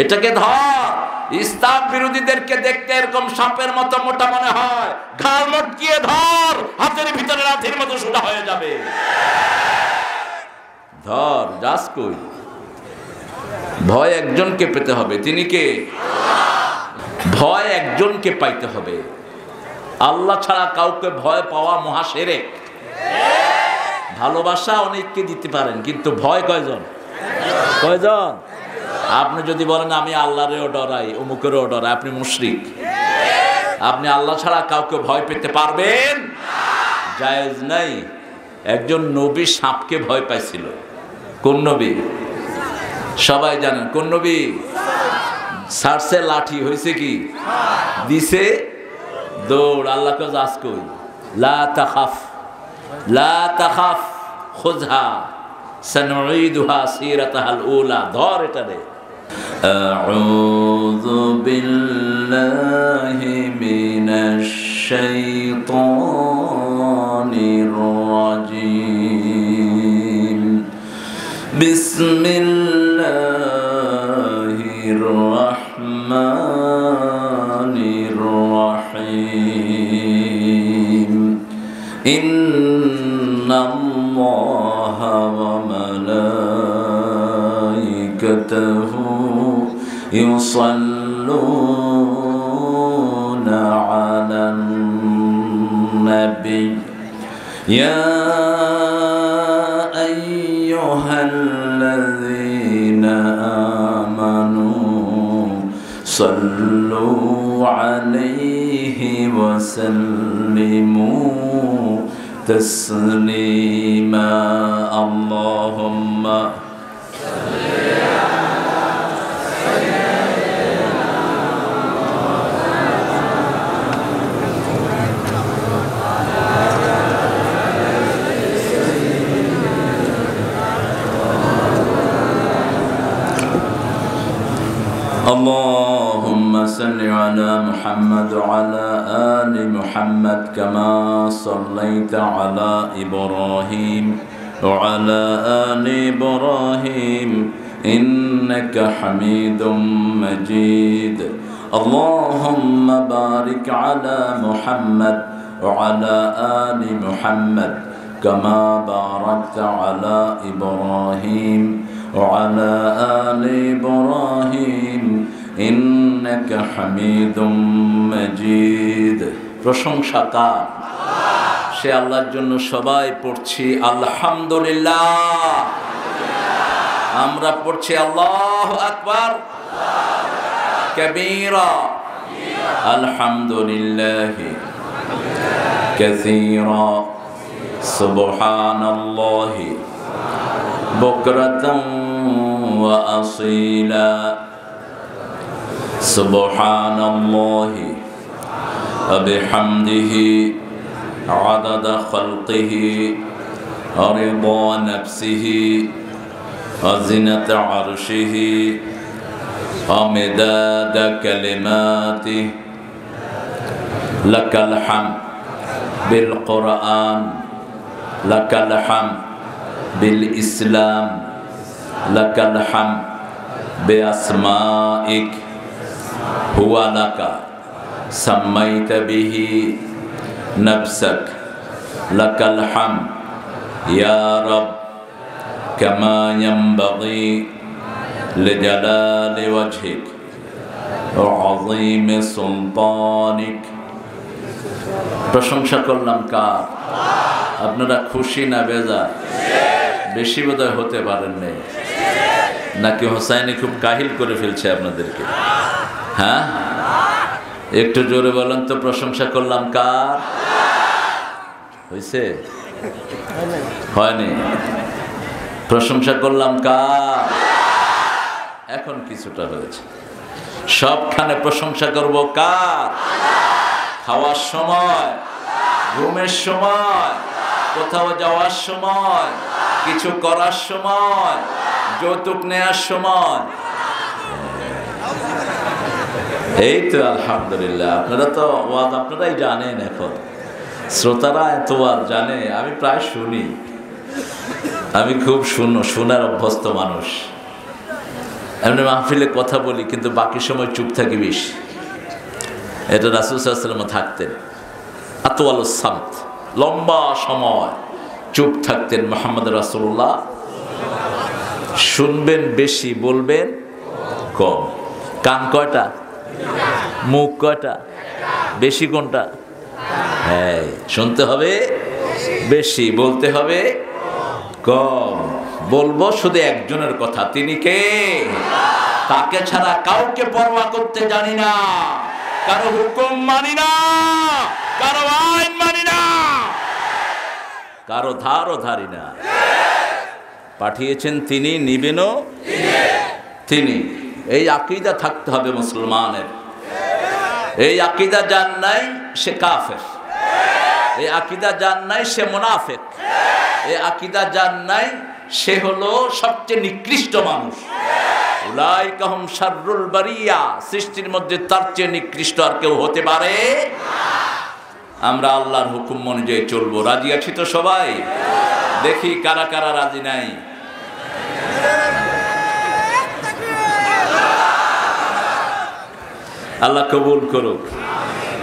এটাকে ধর। ইসলাম বিরোধীদেরকে দেখতে এরকম সাপের মতো মোটা মনে হয়, ঘাড় মটকিয়ে ধর, হাতের ভিতরে লাঠির মতো সোজা হয়ে যাবে। ধর, যাস কই? ভয় একজনকে পেতে হবে, তিনি কে? ভয় একজনকে পাইতে হবে। আল্লাহ ছাড়া কাউকে ভয় পাওয়া মহাশিরক। ভালোবাসা অনেককে দিতে পারেন, কিন্তু ভয় কয়জন? কয়জন? আপনি যদি বলেন আমি আল্লাহরেও ডরাই, অমুকেরও ডরাই, আপনি মুশরিক। আপনি আল্লাহ ছাড়া কাউকে ভয় পেতে পারবেন? জায়েজ নাই। একজন নবী সাপকে ভয় পাইছিল। কোন নবী? সবাই জানেন কোন নবী? সারসে লাঠি, হয়েছে কি? দিছে দৌড়। আল্লাহকে যাস কই? লা তাখাফ, লা তাখাফ, খুযহা সানুঈদুহা সিরাতাহাল উলা। ধর এটা রে। আউযু বিল্লাহি মিনাশ শাইতানির রাজীম। বিসমিল্লাহির রাহমানির রাহিম। ইন্নাল্লাহা ওয়া মালাইকাতাহু ইউসাল্লুনা আলান নাবী ইয়া আইয়ুহাল্লাযীনা আমানু সাল্লু আলাইহি ওয়া সাল্লিমু তাসলিমা। আল্লাহুম্মা اللهم صل على محمد وعلى آل محمد كما صليت على إبراهيم وعلى آل إبراهيم إنك حميد مجيد. اللهم بارك على محمد وعلى آل محمد كما باركت على إبراهيم وعلى آل إبراهيم إنك حميد مجيد. প্রশংসা কার? সে আল্লাহর জন্য সবাই পড়ছি আলহামদুলিল্লাহ। আমরা পড়ছি আল্লাহু আকবার কবীরা, আলহামদুলিল্লাহি কাসীরা, সুবহানাল্লাহি বুকরাতান ওয়া আসীলা, সুবহানাল্লাহি ওয়া বিহামদিহি আদাদা খালকিহি ওয়া রিদা নাফসিহি ওয়া জিনাতা আরশিহি ওয়া মিদাদা কালিমাতিহি। লাকাল হামদ বিল কুরআন, লাকাল হামদ বিল ইসলাম, লাকাল হামদ বিআসমাইক হুয়া লাকা সাম্মাইতা বিহি নাফসাক, লাকাল হামদ ইয়া রব কামা ইয়ানবাগি লিজালালি ওয়াজহিক ওয়া আযীমি সুলতানিক। প্রশংসা করলাম কার? আপনারা খুশি না বেজার? বেশি বোধহয় হতে পারেন নাই, নাকি হোসাইনি খুব কাহিল করে ফেলছে আপনাদেরকে? হ্যাঁ, একটু জোরে বলেন তো, প্রশংসা করলাম কার? হয়েছে? হয়নি? প্রশংসা করলাম কার? এখন কিছুটা হয়েছে। সবখানে প্রশংসা করব কার? খাওয়ার সময়, ঘুমের সময়, কোথাও যাওয়ার সময়, কিছু করার সময়, যৌতুক নেয়ার সময়। এই তো আলহামদুলিল্লাহ। আপনারা তো ওয়াজ আপনারাই জানেন, এখন শ্রোতারা এত ওয়াজ জানে। আমি প্রায় শুনি, আমি খুব শোনার অভ্যস্ত মানুষ। এমনি মাহফিলে কথা বলি কিন্তু বাকি সময় চুপ থাকি বেশি। এটা রাসূল সাল্লাল্লাহু আলাইহি ওয়াসাল্লাম থাকতেন। আতওয়ালুস সামত, লম্বা সময় চুপ থাকতেন মুহাম্মদ রাসূলুল্লাহ। শুনবেন বেশি, বলবেন কম। কান কয়টা? মুখ কয়টা? বেশি কোনটা? হ্যাঁ, শুনতে হবে বেশি, বলতে হবে কম। বলবো শুধু একজনের কথা, তিনি কে? তাকে ছাড়া কাউকে পরোয়া করতে জানি না, কারো হুকুম মানি না, কারো আইন মানি না, কারো ধারও ধারি না। পাঠিয়েছেন তিনি, নিবেনও তিনি। এই আকীদা থাকতে হবে মুসলমানের। এই আকীদা যার নাই সে কাফের, এই আকীদা যার নাই সে মুনাফিক, এই আকীদা যার নাই সে হলো সবচেয়ে নিকৃষ্ট মানুষ। উলাইকা হুম শাররুল বারিয়া, সৃষ্টির মধ্যে তার চেয়ে নিকৃষ্ট আর কেউ হতে পারে? আমরা আল্লাহর হুকুম অনুযায়ী চলবো। রাজি আছি তো সবাই? দেখি কারা কারা রাজি নাই। আল্লাহ কবুল করুক।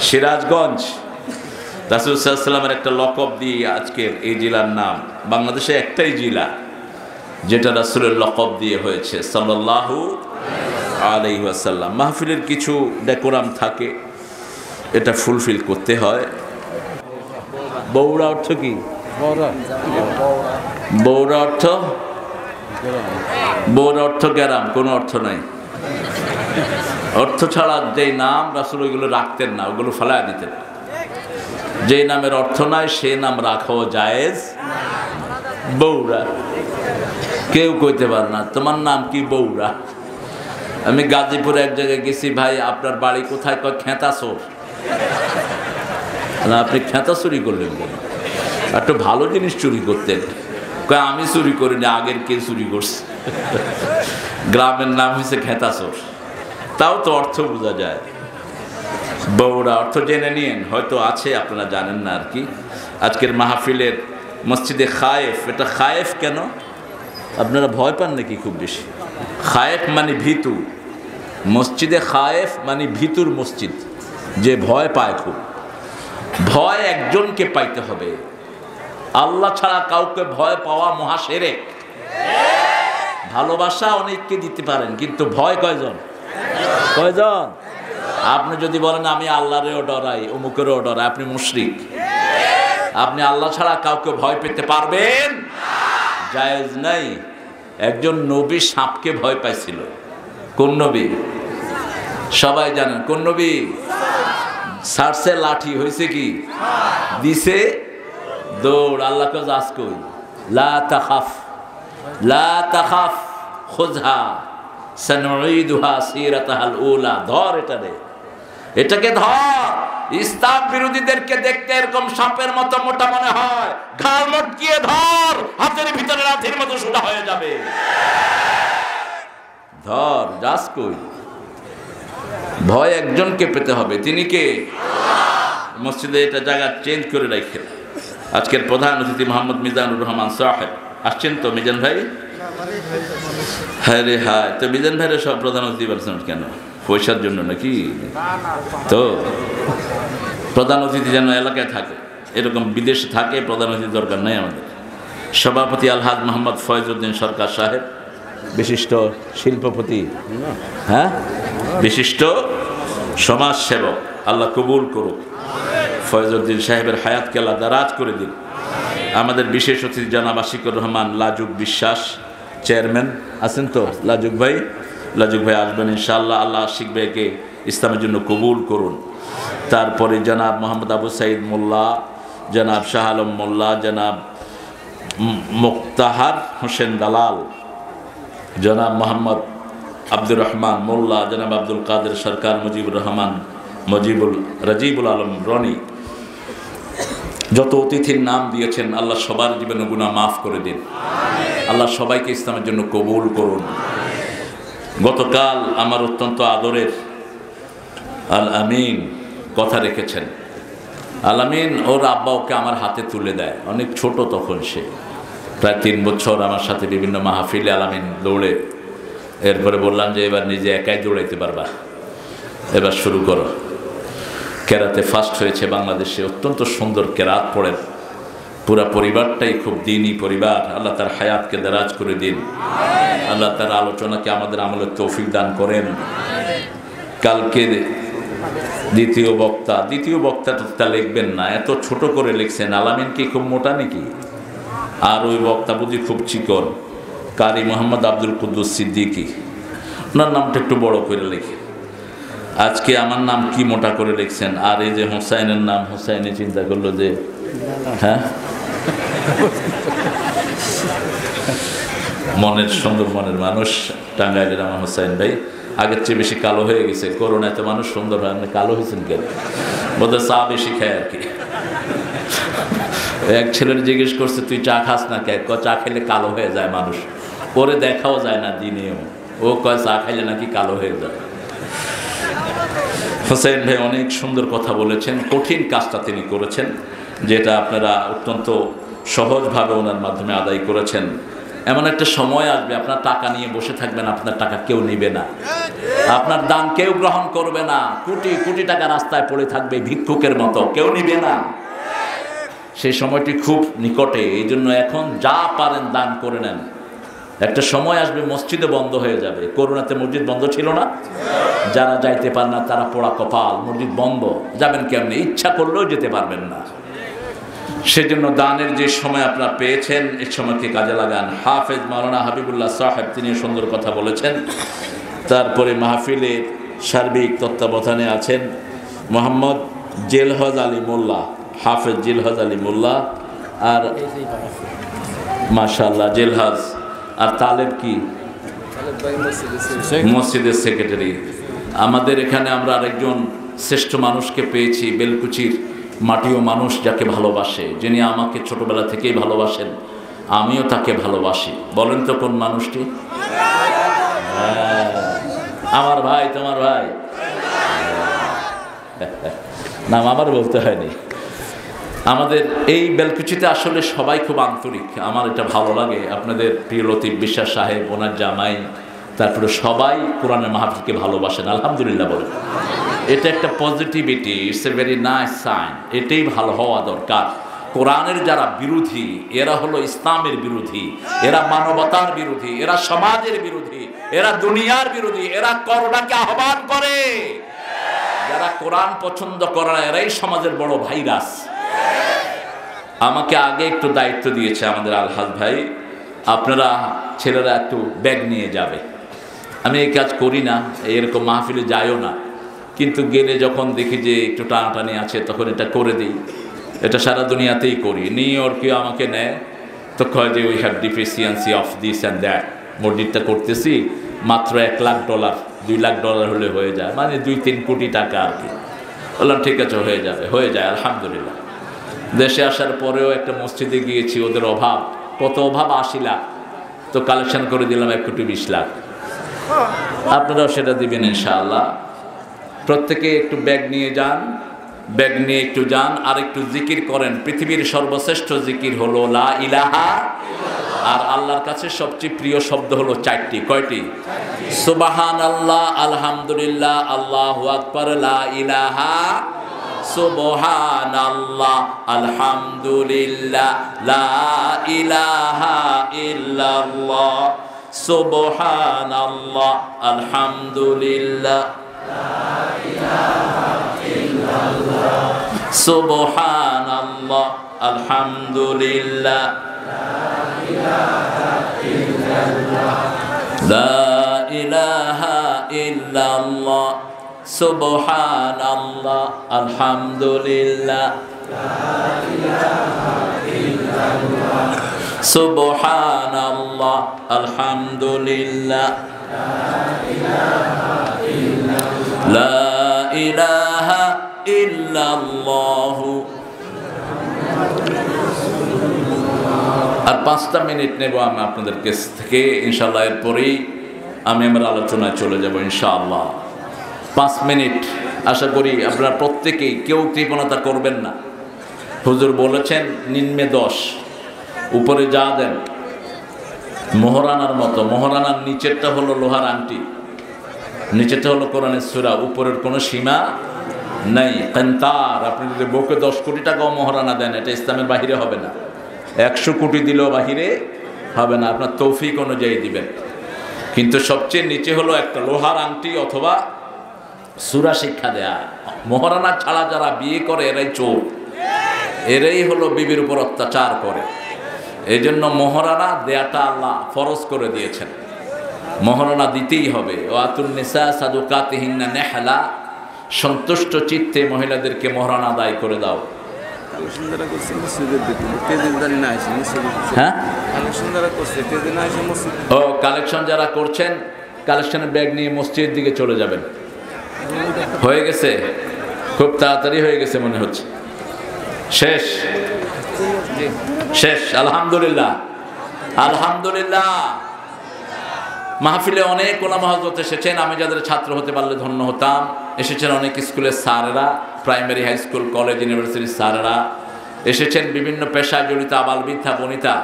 সিরাজগঞ্জ রাসূল সাল্লাল্লাহু আলাইহি ওয়াসাল্লামের একটা লকব দিয়ে আজকের এই জেলার নাম। বাংলাদেশে একটাই জেলা যেটা রাসূলের লকব দিয়ে হয়েছে সাল্লাল্লাহু আলাইহি ওয়াসাল্লাম। মাহফিলের কিছু ডেকোরাম থাকে, এটা ফুলফিল করতে হয়। বৌড়া অর্থ কি? বৌড়া অর্থ, বৌড়া অর্থ গ্রাম, কোনো অর্থ নাই। অর্থ ছাড়া যেই নাম রাসূল ওইগুলো রাখতেন না, ওগুলো ফেলা দিতেন। যে নামের অর্থ নাই সে নাম রাখাও জায়েজ। বৌড়া, কেউ কইতে পারে না তোমার নাম কি বৌড়া। আমি গাজীপুরে এক জায়গায় গেছি, ভাই আপনার বাড়ি কোথায়? কয় খেতাসোর। না, আপনি খেতা চুরি করলেন কেন? একটু ভালো জিনিস চুরি করতেন। কয় আমি চুরি করিনি, আগের কে চুরি করছে। গ্রামের নাম হয়েছে খেতাসোর, তাও তো অর্থ বোঝা যায়। বৌড়া অর্থ জেনে নিন, হয়তো আছে আপনারা জানেন না আর কি। আজকের মাহফিলের মসজিদে খায়েফ, এটা খায়েফ কেন? আপনারা ভয় পান নাকি খুব বেশি? খায়েফ মানে ভীতু। মসজিদে খায়েফ মানে ভীতুর মসজিদ, যে ভয় পায় খুব। ভয় একজনকে পাইতে হবে, আল্লাহ ছাড়া কাউকে ভয় পাওয়া মহাশিরক। ভালোবাসা অনেককে দিতে পারেন, কিন্তু ভয় কয়জন? কয়জন? আপনি যদি বলেন আমি আল্লাহরেও ডরাই, অমুকেরও ডরাই, আপনি মুশরিক। আপনি আল্লাহ ছাড়া কাউকে ভয় পেতে পারবেন? জায়েজ নাই। একজন নবী সাপকে ভয় পাইছিল। কোন নবী? সবাই জানেন কোন নবী? সারসে লাঠি, হয়েছে কি? দিছে দৌড়। আল্লাহ কাজ আজ কই, লা তাখাফ, লা তাখাফ খুযহা সানুঈদুহা সিরাতাহাল উলা। ধর এটা রে, এটাকে ধর। ইসলাম বিরোধীদেরকে দেখতে এরকম সাপের মতো মোটা মনে হয়, ঘাড় মটকিয়ে ধর, হাতের ভিতরে লাঠির মতো সোজা হয়ে যাবে। ধর, যাস কই? ভয় একজনকে পেতে হবে, তিনি কে? মসজিদে এটা জায়গা চেঞ্জ করে রাখেন। আজকের প্রধান অতিথি মোহাম্মদ মিজানুর রহমান সাহেব আসছেন তো? মিজান ভাই, হ্যাঁ রে হায়। তো মিজান ভাইয়ের সব প্রধান অতিথি বলছেন কেন? পয়সার জন্য নাকি? তো প্রধান অতিথি যেন এলাকায় থাকে, এরকম বিদেশে থাকে প্রধান অতিথি দরকার নাই আমাদের। সভাপতি আলহাজ মোহাম্মদ ফয়জউদ্দিন সরকার সাহেব, বিশিষ্ট শিল্পপতি, হ্যাঁ, বিশিষ্ট সমাজসেবক, আল্লাহ কবুল করুক। ফয়জউদ্দিন সাহেবের হায়াতকে আল্লাহ দারাজ করে দিন। আমাদের বিশেষ অতিথি জনাব আশিকুর রহমান লাজুক বিশ্বাস, চেয়ারম্যান আছেন তো? লাজুক ভাই, লাজুক ভাই আসবেন ইনশাআল্লাহ। আল্লাহ আশিক ভাইকে ইসলামের জন্য কবুল করুন। তারপরে জনাব মোহাম্মদ আবু সাইদ মোল্লা, জনাব শাহ আলম মোল্লা, জনাব মুক্তাহার হোসেন দালাল, জনাব মোহাম্মদ আব্দুর রহমান মোল্লা, জনাব আব্দুল কাদের সরকার, মুজিবুর রহমান, রাজিবুল আলম রনি, যত অতিথির নাম দিয়েছেন আল্লাহ সবার জীবনে গুনাহ মাফ করে দিন। আল্লাহ সবাইকে ইসলামের জন্য কবুল করুন। গতকাল আমার অত্যন্ত আদরের আল আমিন কথা রেখেছেন। আল আমিন ওর আব্বা ওকে আমার হাতে তুলে দেয়, অনেক ছোট তখন সে, প্রায় 3 বছর আমার সাথে বিভিন্ন মাহফিলে আল আমিন দৌড়ে এরপরে বললাম যে এবার নিজে একাই দৌড়াইতে পারবা, এবার শুরু করো। কেরাতে ফার্স্ট হয়েছে বাংলাদেশে, অত্যন্ত সুন্দর কেরাত পড়েন, পুরা পরিবারটাই খুব দিনই পরিবার। আল্লাহ তার হায়াতকে দারাজ করে দিন, আল্লাহ তার আলোচনাকে আমাদের আমলের তৌফিক দান করেন। কালকে দ্বিতীয় বক্তা লিখবেন না, এত ছোট করে লিখছেন। আলামিন কি খুব মোটা নাকি? আর ওই বক্তা বুঝি খুব চিকন, কারি মোহাম্মদ আব্দুল কুদ্দুস সিদ্দিকী, ওনার নামটা একটু বড় করে লিখে। আজকে আমার নাম কি মোটা করে লিখছেন। আর এই যে হোসাইনের নাম, হোসাইনে চিন্তা করলো যে হ্যাঁ, মনের সুন্দর মনের মানুষ টাঙ্গাইলের আমার হোসাইন ভাই, আগের চেয়ে বেশি কালো হয়ে গেছে। করোনায় তো মানুষ সুন্দর হয়, আপনি কালো হয়েছেন কেন? বোধহয় চা বেশি খায় আর কি। এক ছেলের জিজ্ঞেস করছে তুই চা খাস না কে? চা খেলে কালো হয়ে যায় মানুষ, ওরে দেখাও যায় না দিনেও, ও কয় চা খাইলে নাকি কালো হয়ে যায়। হোসেন ভাই অনেক সুন্দর কথা বলেছেন, কঠিন কাজটা তিনি করেছেন, যেটা আপনারা অত্যন্ত সহজভাবে ওনার মাধ্যমে আদায় করেছেন। এমন একটা সময় আসবে আপনার টাকা নিয়ে বসে থাকবেন, আপনার টাকা কেউ নিবে না, আপনার দান কেউ গ্রহণ করবে না, কোটি কোটি টাকা রাস্তায় পড়ে থাকবে ভিক্ষুকের মতো, কেউ নিবে না। সেই সময়টি খুব নিকটে, এই জন্য এখন যা পারেন দান করে নেন। একটা সময় আসবে মসজিদে বন্ধ হয়ে যাবে। করোনাতে মসজিদ বন্ধ ছিল না, যারা যাইতে পার না তারা পোড়া কপাল, মসজিদ বন্ধ, যাবেন কেমনে? ইচ্ছা করলেও যেতে পারবেন না। সেজন্য দানের যে সময় আপনারা পেয়েছেন, এই সময়কে কাজে লাগান। হাফেজ মাওলানা হাবিবুল্লাহ সাহেব তিনি সুন্দর কথা বলেছেন। তারপরে মাহফিলের সার্বিক তত্ত্বাবধানে আছেন মোহাম্মদ জেলহজ আলী মোল্লা, হাফেজ জেলহজ আলী মোল্লা, আর মাশাআল্লাহ জেলহজ, আর তালেব কি মসজিদের সেক্রেটারি। আমাদের এখানে আমরা আরেকজন শ্রেষ্ঠ মানুষকে পেয়েছি, বেলকুচির মাটিও মানুষ যাকে ভালোবাসে, যিনি আমাকে ছোটবেলা থেকেই ভালোবাসেন, আমিও তাকে ভালোবাসি। বলেন তো কোন মানুষটি? আমার ভাই, তোমার ভাই, নাম আমার বলতে হয়নি। আমাদের এই বেলকুচিতে আসলে সবাই খুব আন্তরিক, আমার এটা ভালো লাগে। আপনাদের প্রিয় লতিফ বিশ্বাস সাহেব, ওনার জামাই, তারপরে সবাই কোরআনের মাহফিলকে ভালোবাসেন, আলহামদুলিল্লাহ বলেন। এটা একটা positivity, it's a very nice sign. এটাই ভালো হওয়া দরকার। কোরআনের যারা বিরোধী, এরা হলো ইসলামের বিরোধী, এরা মানবতার বিরোধী, এরা সমাজের বিরোধী, এরা দুনিয়ার বিরোধী, এরা করোনাকে আহ্বান করে। যারা কোরআন পছন্দ করে না, এরাই সমাজের বড় ভাইরাস। আমাকে আগে একটু দায়িত্ব দিয়েছে আমাদের আলহাজ ভাই, আপনারা ছেলেরা একটু ব্যাগ নিয়ে যাবে। আমি এই কাজ করি না, এরকম মাহফিলে যাইও না, কিন্তু গেলে যখন দেখি যে একটু টানাটানি আছে তখন এটা করে দিই। এটা সারা দুনিয়াতেই করি। নিউ ইয়র্কে আমাকে নেয় তো কয় যে we have deficiency of this and that. মসজিদটা করতেছি মাত্র $1 লাখ, $2 লাখ হলে হয়ে যায়, মানে 2-3 কোটি টাকা আর কি। বললাম ঠিক আছে, হয়ে যায় আলহামদুলিল্লাহ। দেশে আসার পরেও একটা মসজিদে গিয়েছি, ওদের অভাব, কত অভাব, 80 লাখ, তো কালেকশন করে দিলাম 1,20 লাখ। আপনারাও সেটা দিবেন ইনশাআল্লাহ। প্রত্যেকে একটু ব্যাগ নিয়ে যান, ব্যাগ নিয়ে একটু যান, আর একটু জিকির করেন। পৃথিবীর সর্বশ্রেষ্ঠ জিকির হলো লা ইলাহা, আর আল্লাহর কাছে সবচেয়ে প্রিয় শব্দ হলো 4টি। কয়টি? সুবহানাল্লাহ, আলহামদুলিল্লাহ, আল্লাহু আকবার, লা ইলাহা, সুবহানাল্লাহ, আলহামদুলিল্লাহ, লা ইলাহা ইল্লাল্লাহ, সুবহানাল্লাহ, আলহামদুলিল্লাহ, সুবহানাল্লাহ, আলহামদুলিল্লাহ, লা ইলাহা ইল্লাল্লাহ, সুবহানাল্লাহ, আলহামদুলিল্লাহ, সুবহানাল্লাহ, আলহামদুলিল্লাহ, লা ইলাহা ইল্লাল্লাহ। আর 5টা মিনিট নেব আমি আপনাদের কাছ থেকে ইনশাআল্লাহ। এরপরেই আমি আমার আলোচনায় চলে যাব ইনশাআল্লাহ। 5 মিনিট। আশা করি আপনারা প্রত্যেকেই কেউ কৃপণতা করবেন না। হুজুর বলেছেন নিম্নে 10, উপরে যা দেন মোহরানার মতো। মোহরানার নিচেরটা হলো লোহার আংটি, নিচেরটা হলো কোরআনের সূরা, উপরের কোনো সীমা নাই। কান্তার, আপনি যদি বউকে 10 কোটি টাকাও মোহরানা দেন, এটা ইসলামের বাহিরে হবে না। 100 কোটি দিলেও বাহিরে হবে না, আপনার তৌফিক অনুযায়ী দিবেন। কিন্তু সবচেয়ে নিচে হলো একটা লোহার আংটি অথবা সূরা শিক্ষা দেয়া। মোহরানা ছাড়া যারা বিয়ে করে এরাই চোর, এরাই হলো বিবির উপর অত্যাচার করে। এই জন্য মোহরানা দেয়াটা আল্লাহ ফরজ করে দিয়েছেন, মোহরানা দিতেই হবে। ওয়াতুন নিসা সাদুকাতিহিন্না নেহলা, সন্তুষ্ট চিত্তে মহিলাদেরকে মোহরানা আদায় করে দাও। হ্যাঁ, ও কালেকশন যারা করছেন, কালেকশনের ব্যাগ নিয়ে মসজিদের দিকে চলে যাবেন। হয়ে গেছে, খুব তাড়াতাড়ি হয়ে গেছে মনে হচ্ছে। শেষ শেষ, আলহামদুলিল্লাহ আলহামদুলিল্লাহ। মাহফিলে অনেক ওলামা হযরত এসেছেন, আমি যাদের ছাত্র হতে পারলে ধন্য হতাম। এসেছেন অনেক স্কুলের স্যারেরা, প্রাইমারি, হাই স্কুল, কলেজ, ইউনিভার্সিটির স্যারেরা এসেছেন, বিভিন্ন পেশায় জড়িত আবাল বৃদ্ধা বনিতা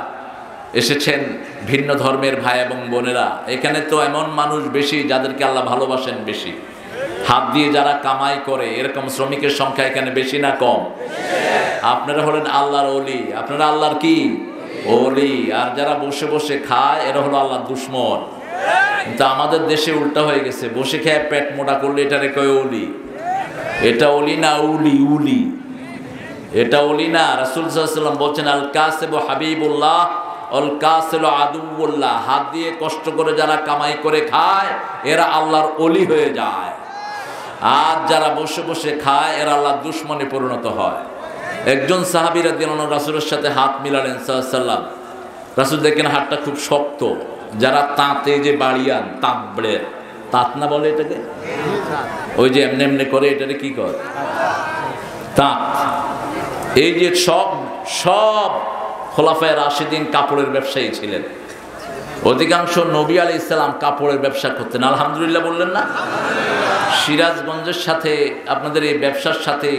এসেছেন, ভিন্ন ধর্মের ভাই এবং বোনেরা। এখানে তো এমন মানুষ বেশি যাদেরকে আল্লাহ ভালোবাসেন বেশি। হাত দিয়ে যারা কামাই করে এরকম শ্রমিকের সংখ্যা এখানে বেশি না কম? আপনারা হলেন আল্লাহর ওলি, আপনারা আল্লাহর কি ওলি। আর যারা বসে বসে খায় এরা হলো আল্লাহর দুশ্মন। কিন্তু আমাদের দেশে উল্টা হয়ে গেছে, বসে খেয়ে পেট মোটা করলে এটারে কয় ওলি। এটা ওলি না, উলি উলি, এটা ওলি না। রাসূল সাল্লাল্লাহু আলাইহি ওয়াসাল্লাম বলছেন, আল কাসিবু হাবিবুল্লাহ অল কাসিলু আদুউল্লাহ। হাত দিয়ে কষ্ট করে যারা কামাই করে খায় এরা আল্লাহর ওলি হয়ে যায়, আর যারা বসে বসে খায় এরা আল্লাহর দুশমনে পরিণত হয়। একজন সাহাবী রাদিয়াল্লাহু আনহু রাসূলের সাথে হাত মিলালেন সাল্লাল্লাহু আলাইহি ওয়াসাল্লাম। রাসূল দেখেন হাতটা খুব শক্ত। যারা তাঁতে যে বাড়িয়ান, তাঁত না বলে এটাকে, ওই যে এমনি এমনি করে, এটাকে কি করে? তাঁত। এই যে সব খোলাফায়ে রাশিদিন কাপড়ের ব্যবসায়ী ছিলেন। অধিকাংশ নবী আলাইহিস সালাম কাপড়ের ব্যবসা করতেন। আলহামদুলিল্লাহ বললেন না? সিরাজগঞ্জের সাথে আপনাদের এই ব্যবসার সাথে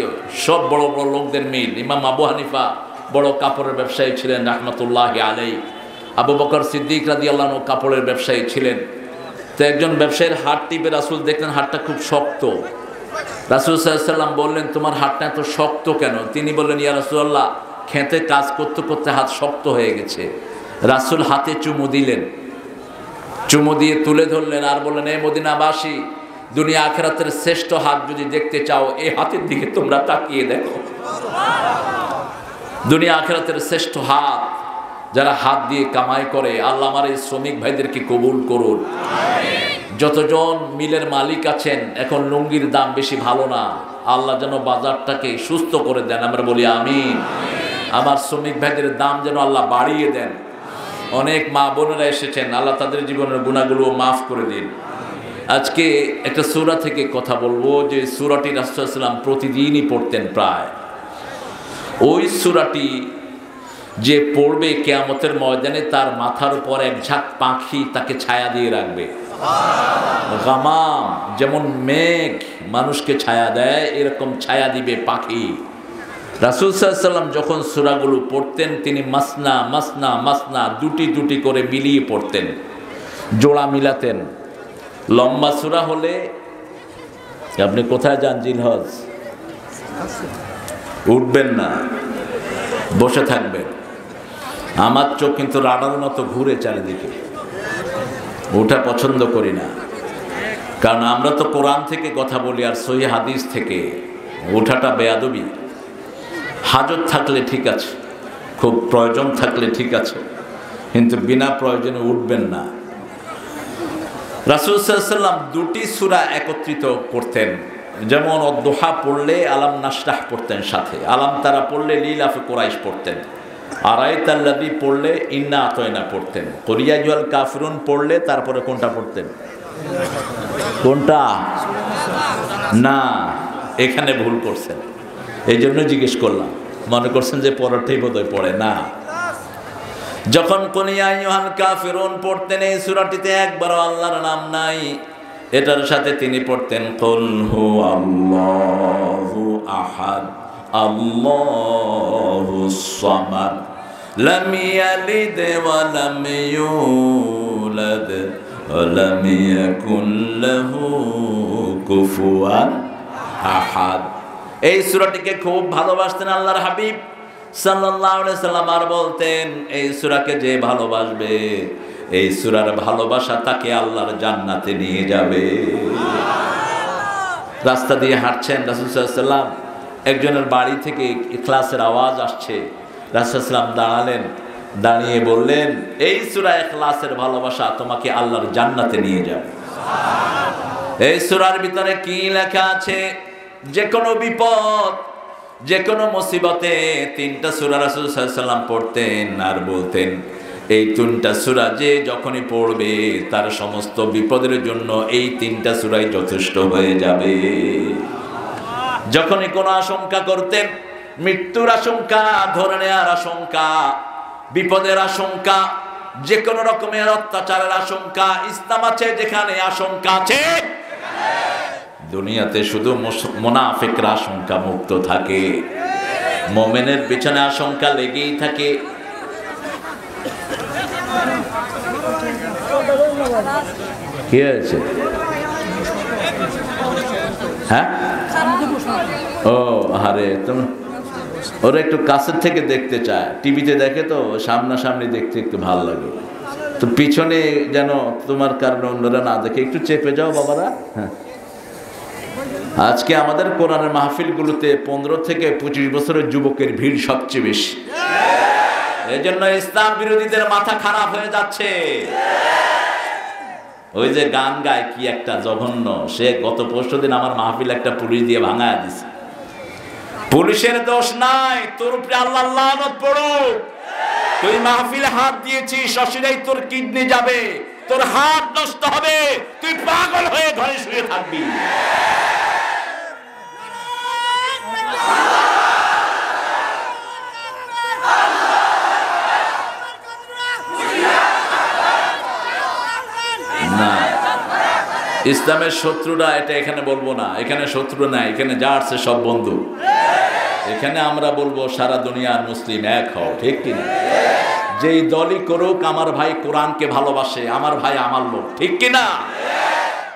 সব বড় বড় লোকদের মিল। ইমাম আবু হানিফা বড় কাপড়ের ব্যবসায়ী ছিলেন রাহমাতুল্লাহি আলাইহি। আবু বকর সিদ্দিক রাদিয়াল্লাহু আনহু কাপড়ের ব্যবসায়ী ছিলেন। তো একজন ব্যবসায়ীর হাত টিপে রাসূল দেখলেন হাতটা খুব শক্ত। রাসূল সাল্লাল্লাহু আলাইহি ওয়াসাল্লাম বললেন, তোমার হাতটা এত শক্ত কেন? তিনি বললেন, ইয়া রাসূলুল্লাহ, খেতে কাজ করতে করতে হাত শক্ত হয়ে গেছে। রাসূল হাতে চুমু দিলেন, চুমু দিয়ে তুলে ধরলেন আর বললেন, এ মদিনাবাসী, দুনিয়া আখিরাতের শ্রেষ্ঠ হাত যদি দেখতে চাও এই হাতের দিকে তোমরা তাকিয়ে দেখো। দুনিয়া আখিরাতের শ্রেষ্ঠ হাত যারা হাত দিয়ে কামাই করে, আল্লাহ আমার এই শ্রমিক ভাইদেরকে কবুল করুন। যতজন মিলের মালিক আছেন, এখন লুঙ্গির দাম বেশি ভালো না, আল্লাহ যেন বাজারটাকে সুস্থ করে দেন, আমরা বলি আমিন। আমার শ্রমিক ভাইদের দাম যেন আল্লাহ বাড়িয়ে দেন। অনেক মা বোনেরা এসেছেন, আল্লাহ তাদের জীবনের গুনাহগুলো মাফ করে দিন। আজকে একটা সূরা থেকে কথা বলবো, যে সূরাটি রাসূল সাল্লাল্লাহু আলাইহি ওয়াসাল্লাম প্রতিদিনই পড়তেন প্রায়। ওই সূরাটি যে পড়বে কিয়ামতের ময়দানে তার মাথার উপর এক ঝাঁক পাখি তাকে ছায়া দিয়ে রাখবে। গামাম, যেমন মেঘ মানুষকে ছায়া দেয়, এরকম ছায়া দিবে পাখি। রাসূল সাল্লাল্লাহু আলাইহি ওয়াসাল্লাম যখন সূরাগুলো পড়তেন তিনি মাসনা মাসনা মাসনা দুটি দুটি করে মিলিয়ে পড়তেন, জোড়া মিলাতেন। লম্বা সূরা হলে আপনি কোথায় যান? জিলহজ উঠবেন না, বসে থাকবেন। আমার চোখ কিন্তু রাডার মতো ঘুরে চারিদিকে, ওটা পছন্দ করি না। কারণ আমরা তো কোরআন থেকে কথা বলি আর সহিহ হাদিস থেকে, ওঠাটা বেয়াদবি। হাজত থাকলে ঠিক আছে, খুব প্রয়োজন থাকলে ঠিক আছে, কিন্তু বিনা প্রয়োজনে উঠবেন না। রাসূল সাল্লাল্লাহু আলাইহি ওয়াসাল্লাম দুটি সূরা একত্রিত করতেন, যেমন অদ-দুহা পড়লে আলাম নাশরাহ পড়তেন, সাথে আলাম তারা পড়লে লিলাফে কুরাইশ পড়তেন, আরাইতাল্লাযী পড়লে ইন্না আতাইনা পড়তেন, কুল ইয়া আইয়ুহাল কাফিরুন পড়লে তারপরে কোনটা পড়তেন? কোনটা? না, এখানে ভুল করছেন, এই জন্য জিজ্ঞেস করলাম। মনে করছেন যে পরেরটাই বোধহয় পড়ে না। যখন কুল ইয়া আইয়ুহাল কাফিরুন পড়তেন, এই সূরাটিতে একবারও আল্লাহর নাম নাই। এটার সাথে তিনি পড়তেন কুল হুয়াল্লাহু আহাদ আল্লাহুস সামাদ লাম ইয়ালিদ ওয়া লাম ইউলাদ ওয়া লাম ইয়াকুন লাহু কুফুয়ান আহাদ। এই সূরাটিকে খুব ভালোবাসতেন আল্লাহর হাবিব সাল্লাল্লাহু আলাইহি সাল্লাম। আর বলতেন এই সূরাকে যে ভালোবাসবে, এই সূরার ভালোবাসা তাকে আল্লাহর জান্নাতে নিয়ে যাবে। রাস্তা দিয়ে হাঁটছেন রাসূল সাল্লাল্লাহু আলাইহি সাল্লাম, একজনের বাড়ি থেকে ইখলাসের আওয়াজ আসছে। রাসূল সাল্লাল্লাহু আলাইহি সাল্লাম দাঁড়ালেন, দাঁড়িয়ে বললেন এই সূরা ইখলাসের ভালোবাসা তোমাকে আল্লাহর জান্নাতে নিয়ে যাবে। এই সূরার ভিতরে কি লেখা আছে? যে কোনো বিপদ, যে কোনো মুসিবতে তিনটা সূরা রাসূল সাল্লাল্লাহু আলাইহি সাল্লাম পড়তেন আর বলতেন এই তিনটা সূরা যে যখনই পড়বে তার সমস্ত বিপদের জন্য এই তিনটা সূরাই যথেষ্ট হয়ে যাবে। যখনই কোনো আশঙ্কা করতেন, মৃত্যুর আশঙ্কা, ধরে নেওয়ার আশঙ্কা, বিপদের আশঙ্কা, যে কোনো রকমের অত্যাচারের আশঙ্কা, ইসলাম আছে যেখানে আশঙ্কা আছে, দুনিয়াতে শুধু মুনাফিকরা আশঙ্কা মুক্ত থাকে, মুমিনের পিছনে আশঙ্কা লেগেই থাকে। কি হয়েছে? হ্যাঁ, ও আরে তুমি ওরা একটু কাছের থেকে দেখতে চায়, টিভিতে দেখে তো সামনাসামনি দেখতে একটু ভালো লাগে, তো পিছনে যেন তোমার কারণে অন্যরা না দেখে একটু চেপে যাও বাবারা। হ্যাঁ, আজকে আমাদের কোরআনের মাহফিলগুলোতে 15 থেকে 25 বছরের যুবকের ভিড় সবচেয়ে বেশি। এই জন্য ইসলাম বিরোধীদের মাথা খারাপ হয়ে যাচ্ছে। ওই যে গান গায় কি একটা জঘন্য, সে গত পরশুদিন আমার মাহফিল একটা পুলিশ দিয়ে ভাঙায় দিছে। পুলিশের দোষ নাই, তোর উপরে আল্লাহর লানত পড়ুক। তুই মাহফিলে হাত দিয়েছিস, অশিরাই তোর কিডনি যাবে, তোর হাত নষ্ট হবে, তুই পাগল হয়ে ঘরে শুয়ে থাকবি। না, ইসলামের শত্রুরা এটা এখানে বলবো না, এখানে শত্রু নাই, এখানে যা আছে সব বন্ধু। এখানে আমরা বলবো সারা দুনিয়ার মুসলিম এক হও, ঠিক কিনা? যেই দলই করুক আমার ভাই কোরআনকে ভালোবাসে, আমার ভাই আমার লোক, ঠিক কিনা?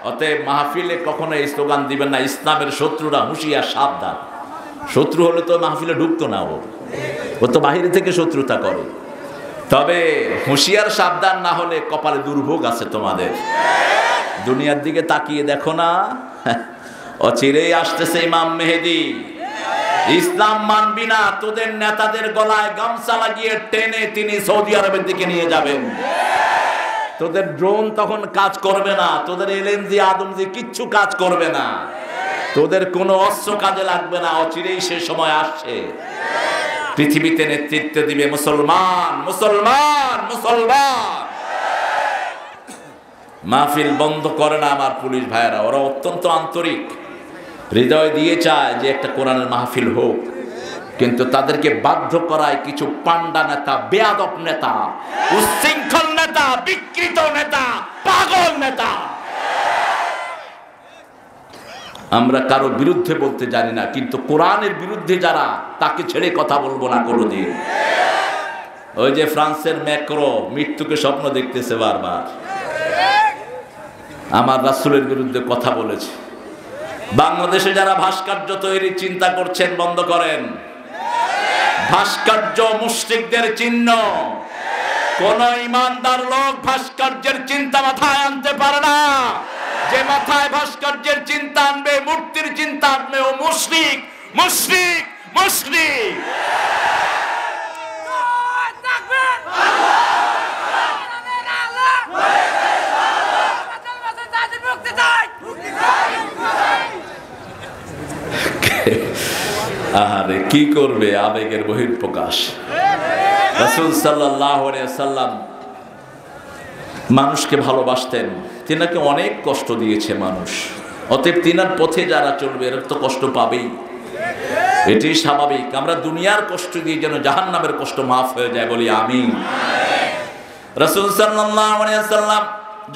অতএব মাহফিলে কখনো এই স্লোগান দিবেন না ইসলামের শত্রুরা হুঁশিয়ার সাবধান। শত্রু হলে তো মাহফিলে ঢুকতো না, ও তো বাহিরে থেকে শত্রুতা করে। তবে হুঁশিয়ার সাবধান না হলে কপালে দুর্ভোগ আছে তোমাদের। দুনিয়ার দিকে তাকিয়ে দেখো না, অচিরেই আসতেছে ইমাম মেহেদী। ইসলাম মানবি না, তোদের নেতাদের গলায় গামছা লাগিয়ে টেনে তিনি সৌদি আরবের দিকে নিয়ে যাবেন। তোদের ড্রোন তখন কাজ করবে না, তোদের এলএনজি আদমজি কিচ্ছু কাজ করবে না, তোদের কোনো অস্ত্র কাজে লাগবে না। অচিরেই সে সময় আসছে, পৃথিবীতে নেতৃত্ব দিবে মুসলমান, মুসলমান, মুসলমান। মাহফিল বন্ধ করে না আমার পুলিশ ভাইয়েরা, ওরা অত্যন্ত আন্তরিক, হৃদয় দিয়ে চায় যে একটা কোরআনের মাহফিল হোক, কিন্তু তাদেরকে বাধ্য করায় কিছু পান্ডা নেতা, বেয়াদব নেতা, উচ্ছৃঙ্খল নেতা, বিকৃত নেতা, পাগল নেতা। আমরা কারো বিরুদ্ধে বলতে জানি না, কিন্তু কোরআনের বিরুদ্ধে যারা, তাকে ছেড়ে কথা বলবো না কোনোদিন। ওই যে ফ্রান্সের ম্যাক্রো মৃত্যুকে স্বপ্ন দেখতেছে বারবার, আমার রাসূলের বিরুদ্ধে কথা বলেছে। বাংলাদেশে যারা ভাস্কর্য তৈরির চিন্তা করছেন বন্ধ করেন। ভাস্কর্য মুশরিকদের চিহ্ন, কোন ইমানদার লোক ভাস্কর্যের চিন্তা মাথায় আনতে পারে না। যে মাথায় ভাস্কর্যের চিন্তা আনবে, মূর্তির চিন্তা আনবে, ও মুশরিক, মুশরিক, মুশরিক। আরে কি করবে, আবেগের বহিঃপ্রকাশ। রাসূল সাল্লাল্লাহু আলাইহি ওয়াসাল্লাম মানুষকে ভালোবাসতেন, তিনাকে অনেক কষ্ট দিয়েছে মানুষ, অতএব তিনার পথে যারা চলবে এরা তো কষ্ট পাবেই, এটি স্বাভাবিক। আমরা দুনিয়ার কষ্ট দিয়ে যেন জাহান্নামের কষ্ট মাফ হয়ে যায়, বলি আমিন। রাসূল সাল্লাল্লাহু আলাইহি ওয়াসাল্লাম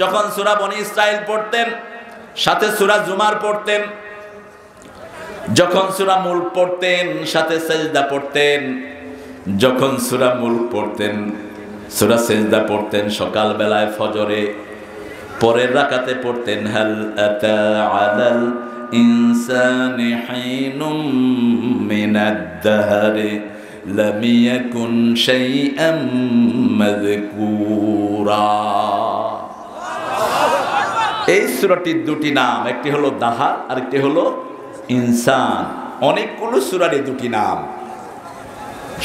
যখন সূরা বনী ইসরাইল পড়তেন, সাথে সূরা জুমার পড়তেন, যখন সূরা মুলক পড়তেন, সাথে সাজদা পড়তেন, যখন সূরা মুলক পড়তেন, সূরা সেজদা পড়তেন সকাল বেলায় ফজরে, পরের রাকাতে পড়তেন হাল আতা আলাল ইনসানি হিনুম মিনাদ দাহরি লাম ইয়াকুন শাইআম মাযকুরা। এই সূরাটির দুটি নাম, একটি হলো দাহার আর একটি হলো ইনসান। অনেকগুলো সূরার এই দুটি নাম,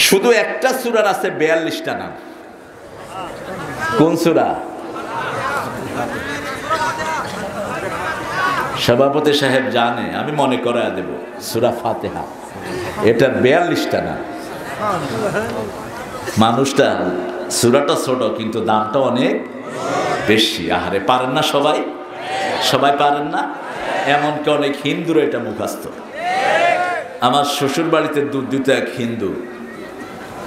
শুধু একটা সূরার আছে 42টা নাম। কোন সূরা? সভাপতি সাহেব জানে, আমি মনে করায় দেব, সূরা ফাতিহা। এটার 42টা নাম। মানুষটা সূরাটা ছোট কিন্তু দামটা অনেক বেশি। আহারে, পারেন না সবাই? সবাই পারেন না? এমনকি অনেক হিন্দুর এটা মুখস্থ। আমার শ্বশুর বাড়িতে দুটো এক হিন্দু,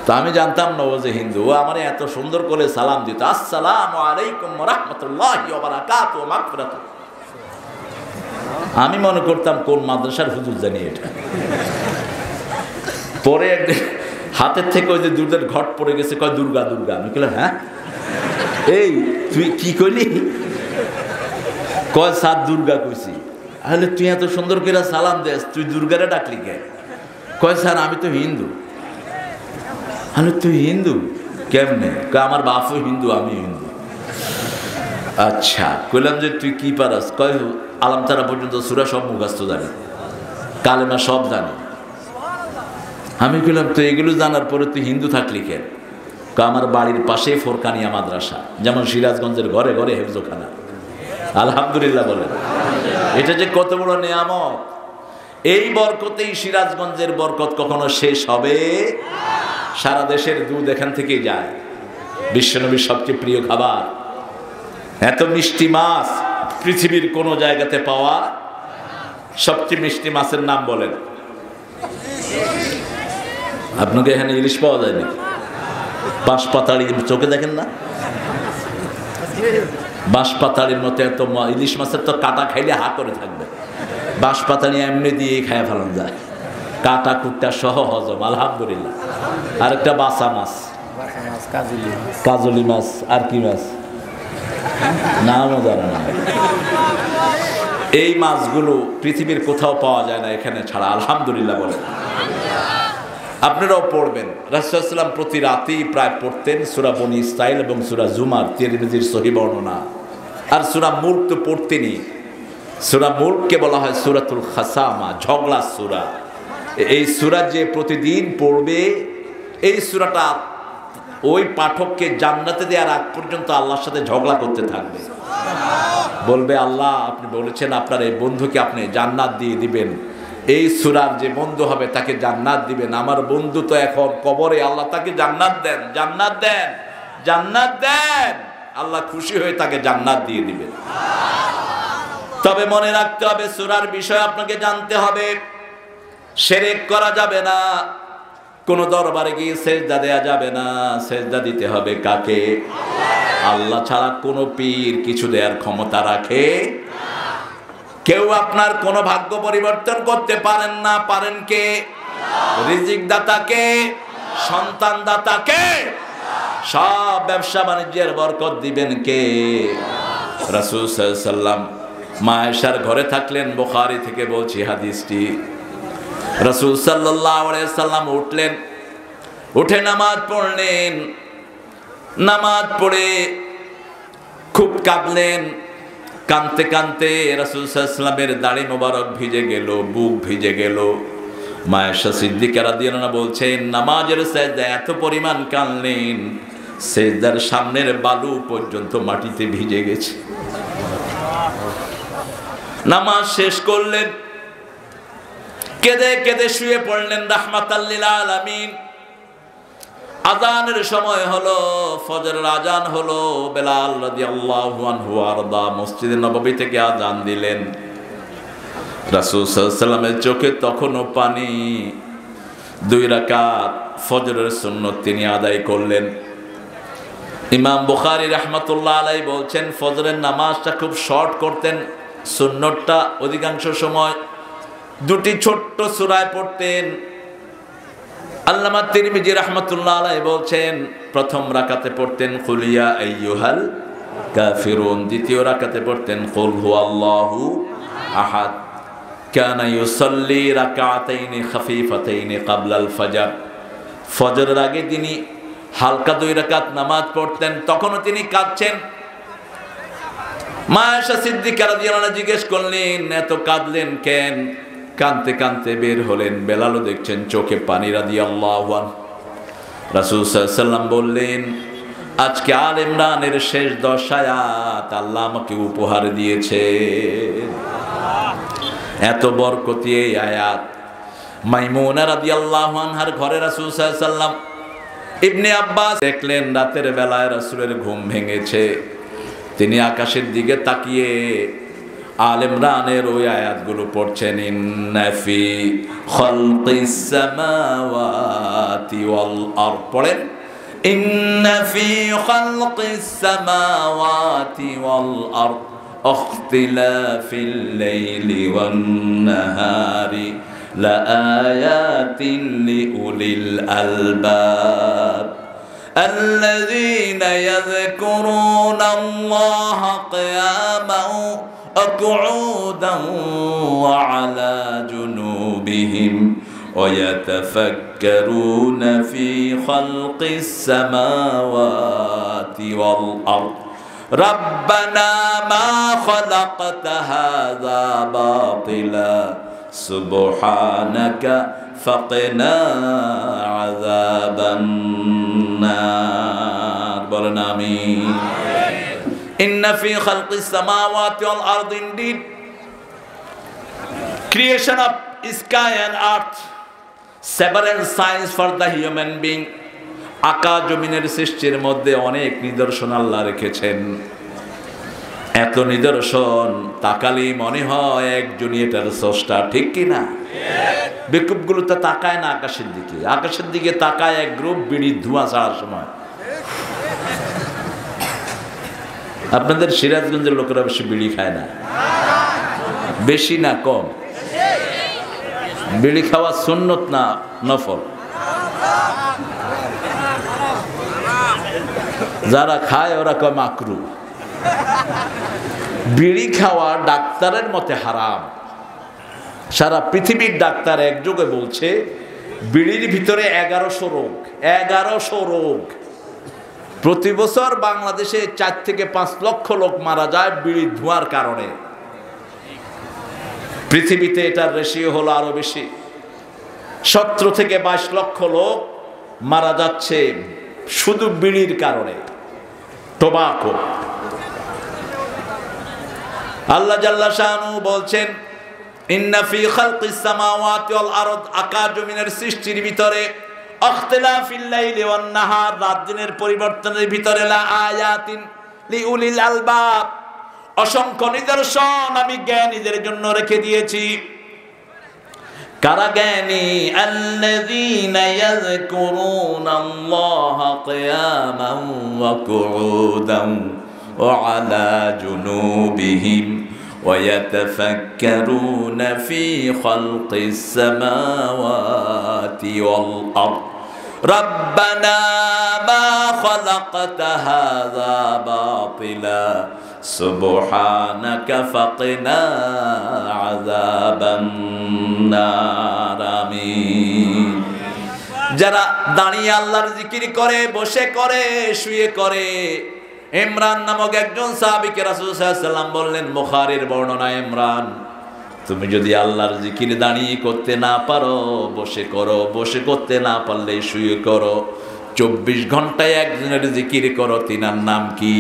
তো আমি জানতাম না ও যে হিন্দু। ও আমার এত সুন্দর করে সালাম দিত, আসসালামু আলাইকুম ওয়া রাহমাতুল্লাহি ওয়া বারাকাতুহু মাগফিরাতুহু। আমি মনে করতাম কোন মাদ্রাসার হুজুর জানি এটা। পরে হাতের থেকে ওই যে দুধের ঘট পড়ে গেছে, কয় দুর্গা দুর্গা। আমি বললাম হ্যাঁ, এই তুই কি করলি? কয় সাত দুর্গা কইছি। তাহলে তুই এত সুন্দর করে সালাম দেস, তুই দুর্গারে ডাকলি কে? কয় স্যার আমি তো হিন্দু। আরে তুই হিন্দু কেমনে? আমার বাপও হিন্দু, আমি হিন্দু। আচ্ছা, কইলাম যে তুই কি পারাস? কয় আলাম তারা পর্যন্ত সূরা সব মুখস্থ জানি, কালেমা সব জানি। আমি কইলাম তো এগুলো জানার পরে তুই হিন্দু থাকলি কেন? আমার বাড়ির পাশে ফোরকানিয়া মাদ্রাসা, যেমন সিরাজগঞ্জের ঘরে ঘরে হেফজোখানা। আলহামদুলিল্লাহ বলেন, এটা যে কত বড় নেয়ামত। এই বরকতেই সিরাজগঞ্জের বরকত কখনো শেষ হবে? সারা দেশের দুধ এখান থেকেই যায়। বিশ্বনবীর সবচেয়ে প্রিয় খাবার। এত মিষ্টি মাছ পৃথিবীর কোনো জায়গাতে পাওয়া। সবচেয়ে মিষ্টি মাছের নাম বলেন। আপনাকে এখানে ইলিশ পাওয়া যায় নাকি? বাঁশপাতাড়ি চোখে দেখেন না? বাঁশপাতাড়ির মতো এত ইলিশ মাছের তো কাটা খাইলে হা করে থাকবে। বাঁশপাতাড়ি এমনি দিয়ে খায় ফেলানো যায়, কাটা কুটটা সহ হজম। আলহামদুলিল্লাহ। আর একটা বাসা মাছ, কাজলি মাছ, আর কি মাছ নামও জানা না। এই মাছগুলো পৃথিবীর কোথাও পাওয়া যায় না, এখানে ছাড়া। আলহামদুলিল্লাহ বলেন। আপনারাও পড়বেন। রাসূলুল্লাহ সাল্লাল্লাহু আলাইহি ওয়াসাল্লাম প্রতি রাতেই প্রায় পড়তেন সূরা বনী ইসরাঈল এবং সূরা জুমার, তিরমিজির সহিহ বর্ণনা। আর সূরা মুলক তো পড়তেনই। সূরা মুলককে বলা হয় সূরাতুল খাসামা, ঝগড়া সূরা। এই সূরা যে প্রতিদিন পড়বে, এই সূরাটা ওই পাঠককে জান্নাতে দেওয়ার আগ পর্যন্ত আল্লাহর সাথে ঝগড়া করতে থাকবে। বলবে, আল্লাহ আপনি বলেছেন আপনার এই বন্ধুকে আপনি জান্নাত দিয়ে দিবেন, এই সূরার যে বন্ধু হবে তাকে জান্নাত দিবেন। আমার বন্ধু তো এখন কবরে, আল্লাহ তাকে জান্নাত দেন, জান্নাত দেন, জান্নাত দেন। আল্লাহ খুশি হয়ে তাকে জান্নাত দিয়ে দিবেন। তবে মনে রাখতে হবে, সূরার বিষয় আপনাকে জানতে হবে। শিরক করা যাবে না, কোন দরবারে গিয়ে সেজদা দেয়া যাবে না। সেজদা দিতে হবে কাকে? আল্লাহ ছাড়া কোনো পীর কিছু দেওয়ার ক্ষমতা রাখে? কেউ আপনার কোনো ভাগ্য পরিবর্তন করতে পারেন না। পারেন কে? রিজিক দাতাকে, সন্তান দাতাকে। সব ব্যবসা বাণিজ্যের বরকত দিবেন কে? রাসূল সাল্লাল্লাহু আলাইহি ওয়াসাল্লাম মা আয়েশার ঘরে থাকলেন। বুখারী থেকে বলছি হাদিসটি। রাসূল সাল্লাল্লাহু আলাইহি ওয়াসাল্লাম উঠলেন, উঠে নামাজ পড়লেন। নামাজ পড়ে খুব কাঁদলেন। কাঁদতে কাঁদতে রাসূল সাল্লাল্লাহু আলাইহি ওয়াসাল্লামের দাড়ি মোবারক ভিজে গেল, বুক ভিজে গেল। মা আয়েশা সিদ্দিকা রাদিয়াল্লাহু আনহা বলছেন, নামাজের সেজদায় এত পরিমাণ কাঁদলেন, সেজদার সামনের বালু পর্যন্ত মাটিতে ভিজে গেছে। নামাজ শেষ করলেন, কেঁদে কেঁদে শুয়ে পড়লেন রাহমাতাল লিল আলামিন। আযানের সময় হলো, ফজরের আযান হলো। বেলাল রাদিয়াল্লাহু আনহু আরদা মসজিদে নববী থেকে আযান দিলেন। রাসূল সাল্লাল্লাহু আলাইহি ওয়াসাল্লামের চোখে তখনও পানি। 2 রাকাত ফজরের সুন্নত তিনি আদায় করলেন। ইমাম বুখারী রাহমাতুল্লাহ আলাইহি বলছেন, ফজরের নামাজটা খুব শর্ট করতেন। সুন্নতটা অধিকাংশ সময় 2টি ছোট্ট সূরায় পড়তেন। আল্লামা তিরমিজি রাহমাতুল্লাহ আলাইহি বলছেন প্রথম রাকাতে পড়তেন কুলিয়া আইয়ুহাল কাফিরুন, দ্বিতীয় রাকাতে পড়তেন কুল হুয়াল্লাহু আহাদ। কানা ইউসাল্লি রাকাতাইনি খাফিফাতাইনি ক্বাবলাল ফজর, ফজরের আগে তিনি হালকা 2 রাকাত নামাজ পড়তেন। তখনও তিনি কাঁদছেন। মা আয়েশা সিদ্দিকা রাদিয়াল্লাহু আনহা জিজ্ঞেস করলেন এত কাঁদলেন কেন? কাঁদতে কাঁদতে বের হলেন, বেলালও দেখছেন চোখে পানি রাদিয়াল্লাহু আনহু। রাসূল সাল্লাল্লাহু আলাইহি ওয়াসাল্লাম বললেন আজকে আল ইমরানের শেষ 10 আয়াত আল্লাহ আমাকে উপহার দিয়েছে। এত বরকতি এই আয়াত। মাইমুনা রাদিয়াল্লাহু আনহার ঘরে রাসূল সাল্লাল্লাহু আলাইহি ওয়াসাল্লাম ইবনে আব্বাস দেখলেন রাতের বেলায় রাসূলের ঘুম ভেঙেছে। তিনি আকাশের দিকে তাকিয়ে আল ইমরানের ওই আয়াতগুলো পড়ছেন। ইন্না ফি খালকিস সামাওয়াতি ওয়াল আরদ, পড়েন ইন্না ফি খালকিস সামাওয়াতি ওয়াল আরদ ইখতিলাফিল লাইলি ওয়ান নাহারি লাআয়াতিন লিউলিল আলবাব الذين يذكرون الله قياما وقعودا وعلى جنوبهم ويتفكرون في خلق السماوات والأرض ربنا ما خلقت هذا باطلا سبحانك فقنا عذاب النار বলেন আমিন। Inna fi khalqis samawati wal ardi, indeed creation of sky and earth, several signs for the human being, আকাশ জমিনের সৃষ্টির মধ্যে অনেক নিদর্শন আল্লাহ রেখেছেন। এত নিদর্শন তাকালেই মনে হয় একজনই এটার স্রষ্টা, ঠিক কিনা? বেকুবগুলো তো তাকায় না আকাশের দিকে, আকাশের দিকে তাকায় এক গ্রুপ বিড়ির ধোঁয়া ছাড়ার সময়। আপনাদের সিরাজগঞ্জের লোকেরা বেশি বিড়ি খায় না? বেশি না কম? বিড়ি খাওয়া সুন্নত না নফল? যারা খায় ওরা কয় মাকরু। বিড়ি খাওয়া ডাক্তারের মতে হারাম। সারা পৃথিবীর ডাক্তার একযোগে বলছে বিড়ির ভিতরে 1100 রোগ, 1100 রোগ। প্রতি বছর বাংলাদেশে 4 থেকে 5 লক্ষ লোক মারা যায় বিড়ির ধোঁয়ার কারণে। পৃথিবীতে এটার রেশিও হলো আরো বেশি। 17 থেকে 22 লক্ষ লোক মারা যাচ্ছে শুধু বিড়ির কারণে, টোবাকো। আল্লাহ জাল্লা শানু বলছেন ইন্না ফি খালকিস সামাওয়াতি ওয়াল আরদ, আকাশ জমিনের সৃষ্টির ভিতরে ইখতিলাফিল লাইলি ওয়ান নাহার, রাত দিনের পরিবর্তনের ভিতরে লা আয়াতিন লিউলিল আলবাব, অসংখ্য নিদর্শন আমি জ্ঞানীদের জন্য রেখে দিয়েছি। কারা জ্ঞানী? আল্লাযীনা ইয়াযকুরুনাল্লাহা কিয়ামান ওয়া কুউদান ওয়া আলা জুনুবিহিম ويتفكرون في خلق السماوات والأرض ربنا ما خلقت هذا باطلا سبحانك فقنا عذاب النار آمين। যারা দাঁড়িয়ে আল্লাহর জিকির করে, বসে করে, শুয়ে করে, ইমরান নামক একজন সাহাবীকে রাসূল সাল্লাল্লাহু আলাইহি ওয়াসাল্লাম বললেন, বুখারীর বর্ণনা, ইমরান তুমি যদি আল্লাহর জিকির দাঁড়িয়ে করতে না পারো বসে করো, বসে করতে না পারলে শুয়ে করো, 24 ঘন্টায় একজনের জিকির করো। তিনার নাম কি?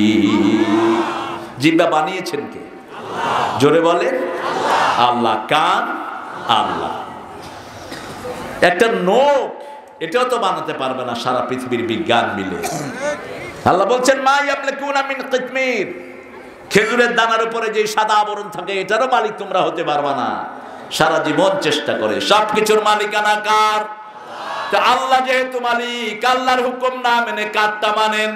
জিহ্বা বানিয়েছেন কে? আল্লাহ। জোরে বলেন আল্লাহ। কান? আল্লাহ। একটা নোক এটাও তো বানাতে পারবে না সারা পৃথিবীর বিজ্ঞান মিলে। আল্লাহ বলছেন মা ইয়ামলিকুনা মিন কিতমির, খেজুরের দানার উপরে যে সাদা আবরণ থাকে এটারও মালিক তোমরা হতে পারবা না। সারা জীবন চেষ্টা করে। সবকিছুর মালিকানা কার? তো আল্লাহ যেহেতু মালিক, আল্লাহর হুকুম না মেনে কারটা মানেন?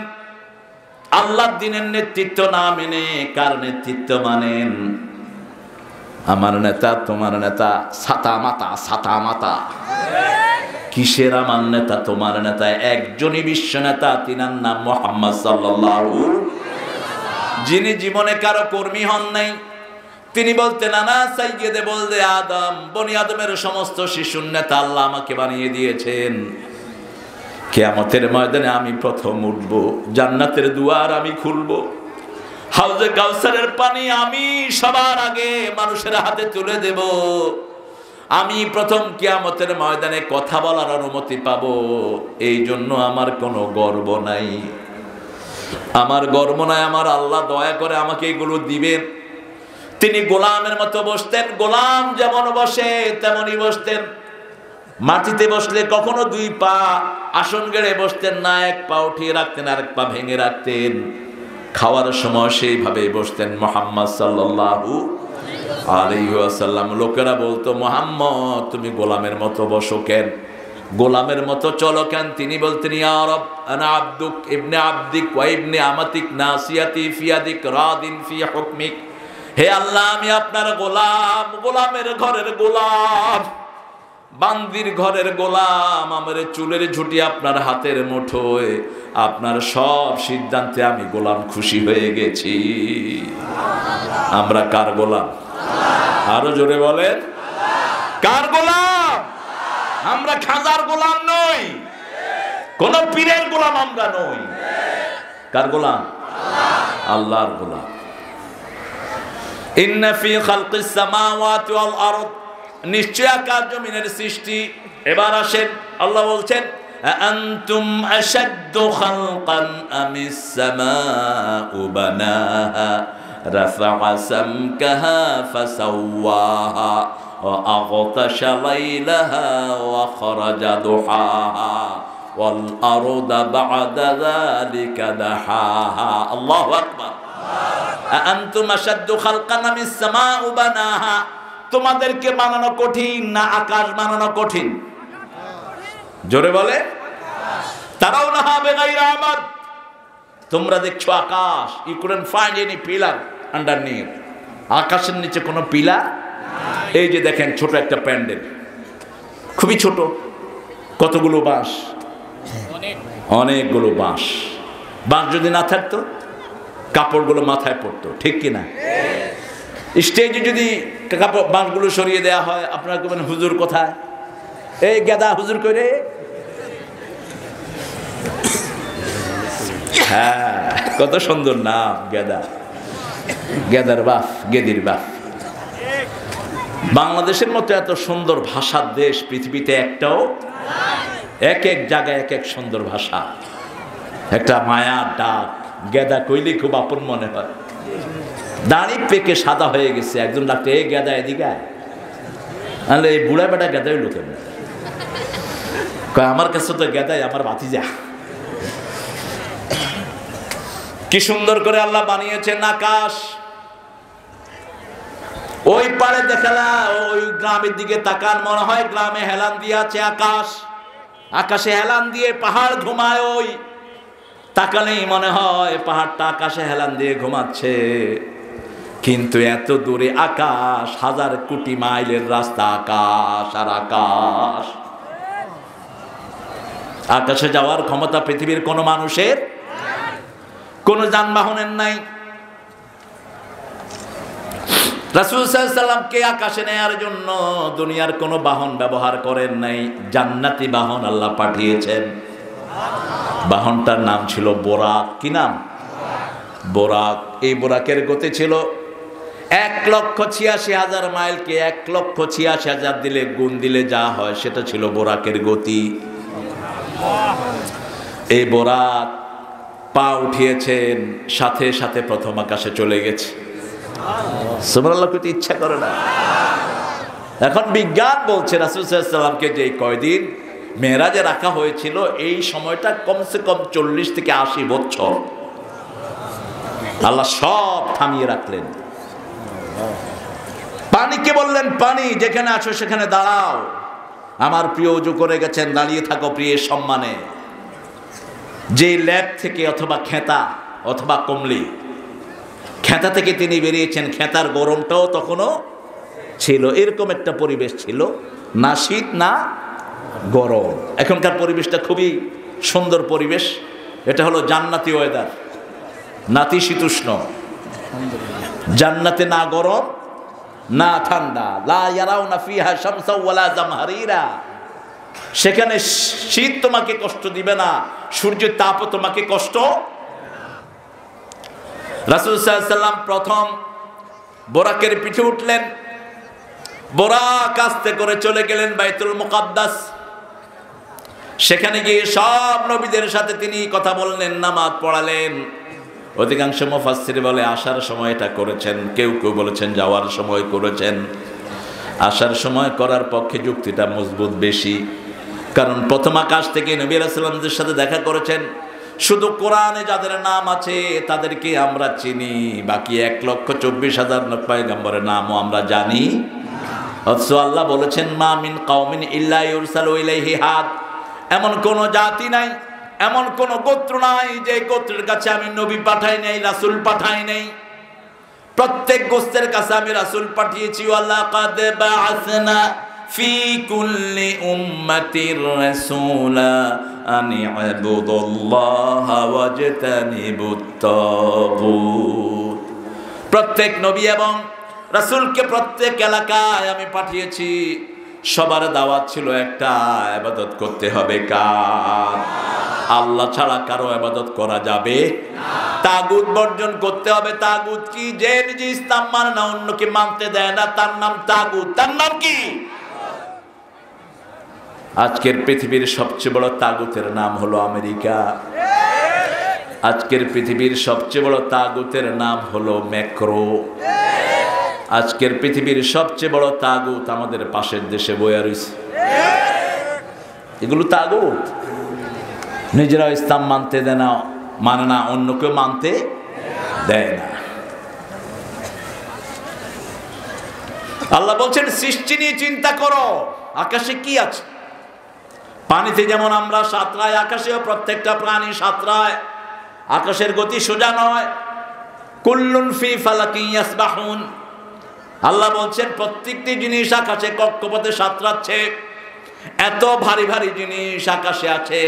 আল্লাহর দ্বীনের নেতৃত্ব না মেনে কার নেতৃত্ব মানেন? আমার নেতা, তোমার নেতা, ছাতা মাতা, ছাতা মাতা। কিসের আমার নেতা? তোমার নেতা একজনই বিশ্ব নেতা, তিনার নাম মুহাম্মদ সাল্লাল্লাহু, যিনি জীবনে কারো কর্মী হন নাই। তিনি বলতেন আনা সাইয়্যিদে বলদে আদম, বনি আদমের সমস্ত শিশুর নেতা আল্লাহ আমাকে বানিয়ে দিয়েছেন। কিয়ামতের ময়দানে আমি প্রথম উঠব, জান্নাতের দুয়ার আমি খুলব, হাউজে কাউসারের পানি আমি সবার আগে মানুষের হাতে তুলে দেব, আমি প্রথম কিয়ামতের ময়দানে কথা বলার অনুমতি পাবো। এই জন্য আমার কোনো গর্ব নাই, আমার গর্ব নাই। আমার আল্লাহ দয়া করে আমাকে এগুলো দিবেন। তিনি গোলামের মতো বসতেন, গোলাম যেমন বসে তেমনই বসতেন। মাটিতে বসলে কখনো দুই পা আসন গেড়ে বসতেন না, এক পা উঠিয়ে রাখতেন আর এক পা ভেঙে রাখতেন। খাওয়ার সময় সেইভাবে বসতেন মুহাম্মদ সাল্লাল্লাহু আলাইহি ওয়াসাল্লাম। লোকেরা বলতো মুহাম্মদ তুমি গোলামের মতো বসো কেন, গোলামের মতো চলো কেন? তিনি বলতেন ইয়া রব আনা আব্দুক ইবনে আব্দিক ওয়া ইবনে আমাতিক নাসিয়াতি ফি ইয়াদিক রাদিন ফি হুকমিক। হে আল্লাহ আমি আপনার গোলাম, গোলামের ঘরের গোলাম, বান্দির ঘরের গোলাম। আমার চুলের ঝুঁটি আপনার হাতের মুঠোয়, আপনার সব সিদ্ধান্তে আমি গোলাম, খুশি হয়ে গেছি। আমরা কার গোলাম? আরো জোরে বলেন, কার গোলাম? আমরা খাজার গোলাম নই, কোন পীরের গোলাম আমরা নই। কার গোলাম? আল্লাহর গোলাম। ইন্না ফি খালকিস সামাওয়াতি ওয়াল আরদ, নিশ্চয় আকাশ জমিনের সৃষ্টি। এবার আসেন, আল্লাহ বলছেন আনতুম আশাদ্দু খালকান আমিস সামাউ বানাহা রাফা সামকাহা ফাসাওয়াহা ওয়া আগতাশা লাইলাহা ওয়া খরাজা দুহাহা ওয়াল আরদা বা'দা যালিকা দাহাহা। আল্লাহু আকবার। আনতুম আশাদ্দু খালকান আমিস সামাউ বানাহা, তোমাদেরকে বানানো কঠিন না আকাশ বানানো কঠিন? জোরে বলে, তারাও না হবে গায়রা আমাদ। তোমরা দেখছো আকাশ, you couldn't find any pillar underneath. আকাশের নিচে কোনো পিলার। এই যে দেখেন ছোট একটা প্যান্ডেল, খুবই ছোট, কতগুলো বাঁশ, অনেকগুলো বাঁশ। বাঁশ যদি না থাকতো কাপড়গুলো মাথায় পড়তো, ঠিক কিনা? স্টেজে যদি বাঁশগুলো সরিয়ে দেওয়া হয়, আপনারা বলবেন হুজুর কোথায়? এই গেদা হুজুর করে। হ্যাঁ, কত সুন্দর নাম গেদা, গেদার বাপ, গেদির বাপ। বাংলাদেশের মতো এত সুন্দর ভাষার দেশ পৃথিবীতে একটাও। এক এক জায়গায় এক এক সুন্দর ভাষা, একটা মায়ার ডাক। গেদা কইলে খুব আপন মনে হয়। দাড়ি পেকে সাদা হয়ে গেছে, একজন ডাক্তার এই গেদা এদিকে আনলে, এই বুড়া বেটা গেদাই লোকে কয় আমার কাছে তো গেদাই আমার ভাতিজা। কি সুন্দর করে আল্লাহ বানিয়েছেন আকাশ। ওই পারে দেখালা, ওই গ্রামের দিকে তাকান, মনে হয় গ্রামে হেলান দিয়ে আছে আকাশ। আকাশে হেলান দিয়ে পাহাড় ঘুমায়, ওই তাকালেই মনে হয় পাহাড়টা আকাশে হেলান দিয়ে ঘুমাচ্ছে। কিন্তু এত দূরে আকাশ, 1000 কোটি মাইলের রাস্তা, আকাশ আর আকাশ। আকাশে যাওয়ার ক্ষমতা পৃথিবীর কোন মানুষের, কোন যানবাহনের নাই। রাসূল সাল্লাল্লাহু আলাইহি ওয়াসাল্লামকে আকাশে নেয়ার জন্য দুনিয়ার কোনো বাহন ব্যবহার করেন নাই, জান্নাতি বাহন আল্লাহ পাঠিয়েছেন। বাহনটার নাম ছিল বোরাক। কি নাম? বোরাক। এই বোরাকের গতি ছিল 1,86,000 মাইলকে 1,86,000 দিলে গুণ দিলে যা হয় সেটা ছিল বোরাকের গতি। এই বোরাক পা উঠিয়েছেন, সাথে সাথে প্রথম আকাশে চলে গেছে। সুবহানাল্লাহ, কইতে ইচ্ছা করে না। এখন বিজ্ঞান বলছে রাসূল সাল্লাল্লাহু আলাইহি ওয়াসাল্লামকে যে কয়দিন মেরাজে রাখা হয়েছিল, এই সময়টা কমসে কম 40 থেকে 80 বছর আল্লাহ সব থামিয়ে রাখলেন। পানিকে বললেন, পানি যেখানে আছো সেখানে দাঁড়াও। আমার প্রিয় ওযু করে গেছেন, দাঁড়িয়ে থাকো প্রিয়ের সম্মানে। যে ল্যাব থেকে অথবা খেতা অথবা কমলি, খেতা থেকে তিনি বেরিয়েছেন, খেতার গরমটাও তখনও ছিল। এরকম একটা পরিবেশ ছিল, না শীত না গরম। এখনকার পরিবেশটা খুবই সুন্দর পরিবেশ, এটা হলো জান্নাতি ওয়েদার, নাতিশীতোষ্ণ। জান্নাতে না গরম না ঠান্ডা, লা ইয়ারাউনা ফিহা শামসা ওয়ালা জামহারিরা। সেখানে শীত তোমাকে কষ্ট দিবে না, সূর্যের তাপও তোমাকে কষ্ট। রাসূল সাল্লাল্লাহু আলাইহি সাল্লাম প্রথম বোরাকের পিঠে উঠলেন, বোরাক আস্তে করে চলে গেলেন বাইতুল মুকাদ্দাস। সেখানে গিয়ে সব নবীদের সাথে তিনি কথা বললেন, নামাজ পড়ালেন। অধিকাংশ মুফাসসির বলে আসার সময় এটা করেছেন, কেউ কেউ বলেছেন যাওয়ার সময় করেছেন। আসার সময় করার পক্ষে যুক্তিটা মজবুত বেশি, কারণ প্রথম আকাশ থেকে নবী আলাইহিস সালামদের সাথে দেখা করেছেন। শুধু কোরআনে যাদের নাম আছে তাদেরকে আমরা চিনি, বাকি 1,24,000 পয়গম্বরের নামও আমরা জানি। অথচ আল্লাহ বলেছেন মা মিন কওমিন ইল্লা ইউরসালু ইলাইহি হাদ, এমন কোন জাতি নাই, এমন কোন গোত্র নাই যে গোত্রের কাছে আমি নবী পাঠাই নাই, রাসূল পাঠাই নাই। প্রত্যেক গোত্রের কাছে আমি রাসূল পাঠিয়েছি। ওয়ালাকাদ বাআসনা ফি কুল্লি উম্মাতির রাসূলা আন ইবুদুল্লাহা ওয়াজতানিবুত তাগুত। প্রত্যেক নবী এবং রাসূলকে প্রত্যেক এলাকায় আমি পাঠিয়েছি, সবার দাওয়াত ছিল একটা, ইবাদত করতে হবে কার? আল্লাহ ছাড়া কারো ইবাদত করা যাবে না। তাগুত বর্জন করতে হবে। তাগুত কি? যে নিজে ইসলাম মানে না, অন্যকে মানতে দেয় না, তার নাম তাগুত। তার নাম কি? আজকের পৃথিবীর সবচেয়ে বড় তাগুতের নাম হলো আমেরিকা। আজকের পৃথিবীর সবচেয়ে বড় তাগুতের নাম হলো ম্যাক্রো। আজকের পৃথিবীর সবচেয়ে বড় তাগুত আমাদের পাশের দেশে বইয়া রয়েছে। এগুলো তাগুত, নিজেরা ইসলাম মানতে দেয় না, মানে না, অন্যকে মানতে দেয় না। আল্লাহ বলছেন সৃষ্টি নিয়ে চিন্তা করো, আকাশে কি আছে? পানিতে যেমন আমরা সাঁতরাই, আকাশেও প্রত্যেকটা প্রাণী সাঁতরায়। আকাশের গতি সোজা নয়। কুল্লুন ফি ফালাকিন ইয়াসবাহুন। আল্লাহ বলছেন প্রত্যেকটি জিনিস আকাশে কক্ষপথে সাঁতরাচ্ছে। এত ভারী ভারী জিনিস আকাশে আছে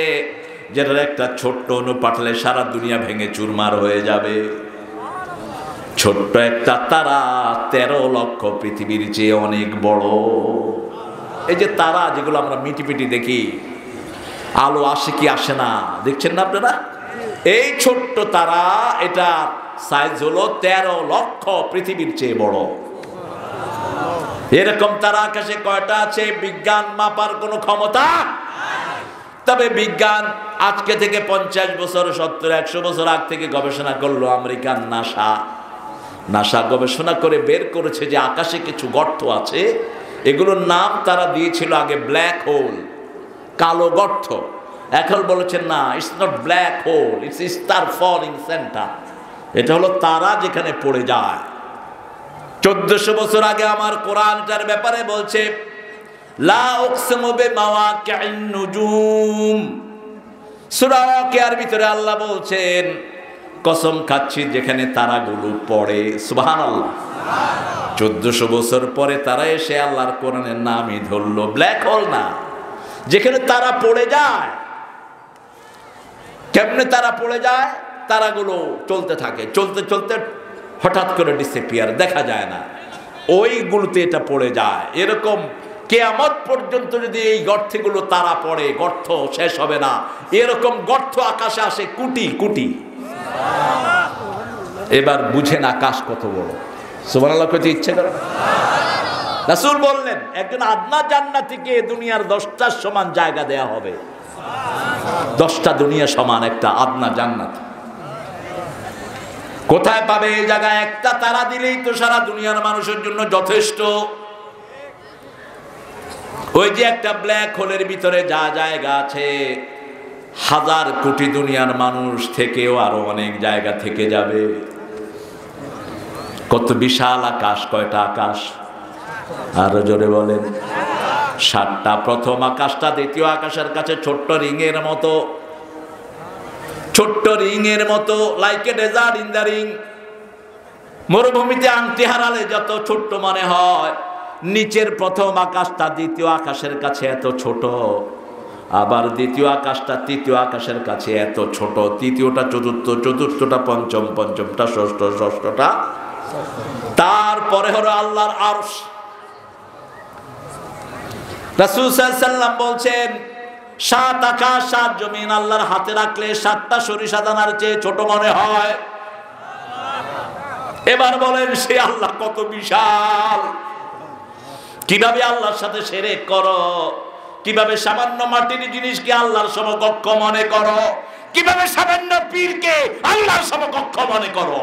যেটার একটা ছোট্ট অণু পাঠালে সারা দুনিয়া ভেঙে চুরমার হয়ে যাবে। ছোট্ট একটা তারা 13 লক্ষ পৃথিবীর চেয়ে অনেক বড়। এই যে তারা যেগুলো আমরা মিটিপিটি দেখি, আলো আসে কি আসে না, দেখছেন না আপনারা? এই ছোট্ট তারা, এটা সাইজ হলো 13 লক্ষ পৃথিবীর চেয়ে বড়। এরকম তারা আকাশে কয়টা আছে বিজ্ঞান মাপার কোনো ক্ষমতা? তবে বিজ্ঞান আজকে থেকে 50 বছর, 70, 100 বছর আগ থেকে গবেষণা করলো আমেরিকান নাসা গবেষণা করে বের করেছে যে আকাশে কিছু গর্ত আছে। এগুলোর নাম তারা দিয়েছিল আগে ব্ল্যাক হোল, কালো গর্ত। এখন বলেছেন না, it's not black hole, it's star falling centre. এটা হলো তারা যেখানে পড়ে যায়। 1400 বছর আগে আমার কোরআনটার ব্যাপারে বলছে লা উকসিমু বিমাওয়াকিন নুজুম। সূরা ওয়াকিয়ার ভিতরে আল্লাহ বলছেন কসম খাচ্ছি যেখানে তারাগুলো পড়ে। সুবহানাল্লাহ। 1400 বছর পরে তারা এসে আল্লাহর কোরআনের নামই ধরলো, ব্ল্যাক হোল না, যেখানে তারা পড়ে যায়। কেমনে তারা পড়ে যায়? তারাগুলো চলতে থাকে, চলতে চলতে হঠাৎ করে ডিসঅ্যাপিয়ার, দেখা যায় না, ওইগুলোতে এটা পড়ে যায়। এরকম কিয়ামত পর্যন্ত যদি এই গর্তগুলো তারা পড়ে, গর্ত শেষ হবে না। এরকম গর্ত আকাশে আসে কোটি কোটি। এবার বুঝেন আকাশ কত বড়। সুবহানাল্লাহ কইতে ইচ্ছে করে। রাসূল বললেন একজন আদনা জান্নাতীকে দুনিয়ার 10টার সমান জায়গা দেয়া হবে। 10টা দুনিয়া সমান একটা আদনা জান্নাত। কোথায় পাবে এই জায়গায়? একটা তারা দিলেই তো সারা দুনিয়ার মানুষের জন্য যথেষ্ট। ওই যে একটা ব্ল্যাক হোলের ভিতরে যা জায়গা আছে, 1000 কোটি দুনিয়ার মানুষ থেকেও আরো অনেক জায়গা থেকে যাবে। কত বিশাল আকাশ! কয়টা আকাশ? আরো জোরে বলেন। 7টা। প্রথম আকাশটা দ্বিতীয় আকাশের কাছে ছোট্ট রিংয়ের মতো, ছোট্ট রিংয়ের মতো, like a desert in the ring. মরুভূমিতে আংটি হারালে যত ছোট্ট মনে হয়, নিচের প্রথম আকাশটা দ্বিতীয় আকাশের কাছে এত ছোট, আবার দ্বিতীয় আকাশটা তৃতীয় আকাশের কাছে এত ছোট, তৃতীয়টা চতুর্থ, চতুর্থটা পঞ্চম, পঞ্চমটা ষষ্ঠ, ষষ্ঠটা তারপরে হলো আল্লাহর আরশ। রাসূল সাল্লাল্লাহু আলাইহি ওয়াসাল্লাম বলছেন 7 আকাশ 7 জমিন আল্লাহর হাতে রাখলে 7টা সরিষা দানার চেয়ে ছোট মনে হয়। এবার বলেন সে আল্লাহ কত বিশাল। কিভাবে আল্লাহর সাথে শিরক করো, কিভাবে সামান্য মাটির জিনিসকে আল্লাহর সমকক্ষ মনে করো, কিভাবে সামান্য পীরকে আল্লাহর সমকক্ষ মনে করো।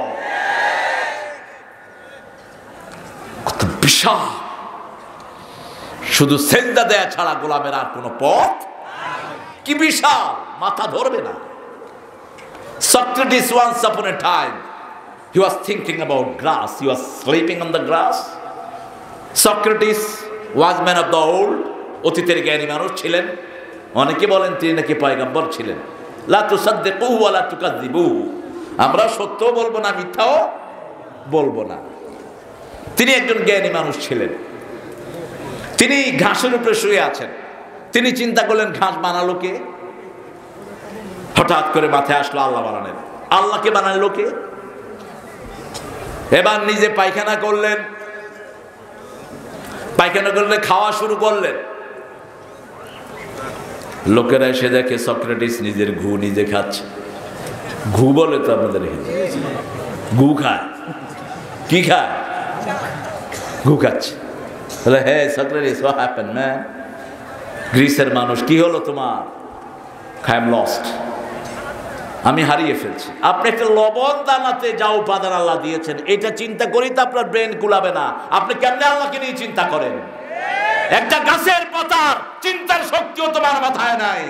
কত বিশাল। শুধু সেজদা দেয়া ছাড়া গোলামের আর কোনো পথ। কি বিশাল, মাথা ধরবে না। Socrates once upon a time he was thinking about grass, he was sleeping on the grass. Socrates was man of the old, অতীতের জ্ঞানী মানুষ ছিলেন। অনেকে বলেন তিনি নাকি পয়গম্বর ছিলেন। লা তুসাদ্দিকুহু ওয়া লা তুকাযযিবুহু, আমরা সত্যও বলবো না, মিথ্যাও বলবো না। তিনি একজন জ্ঞানী মানুষ ছিলেন। তিনি ঘাসের উপরে শুয়ে আছেন। তিনি চিন্তা করলেন ঘাস বানালো কে? হঠাৎ করে মাথায় আসলো আল্লাহ বানালেন। আল্লাহকে বানালো কে? এবার নিজে পায়খানা করলেন। পায়খানা করলে খাওয়া শুরু করলেন। লোকেরা এসে দেখে সক্রেটিস নিজের ঘু নিজে খাচ্ছে। ঘু বলে তো আপনাদের ঘু খায়। কি খায়? ঘু খাচ্ছে। বলে হে সক্রেটিস, what happened man? গ্রিসের মানুষ, কি হলো তোমার? I am lost, আমি হারিয়ে ফেলছি। আপনি একটা লবণ দানাতে যা উপাদান আল্লাহ দিয়েছেন এটা চিন্তা করি তো আপনার ব্রেন কুলাবে না। আপনি কেমনে আল্লাহকে নিয়ে চিন্তা করেন? একটা গাছের পাতার চিন্তার শক্তিও তোমার মাথায় নাই।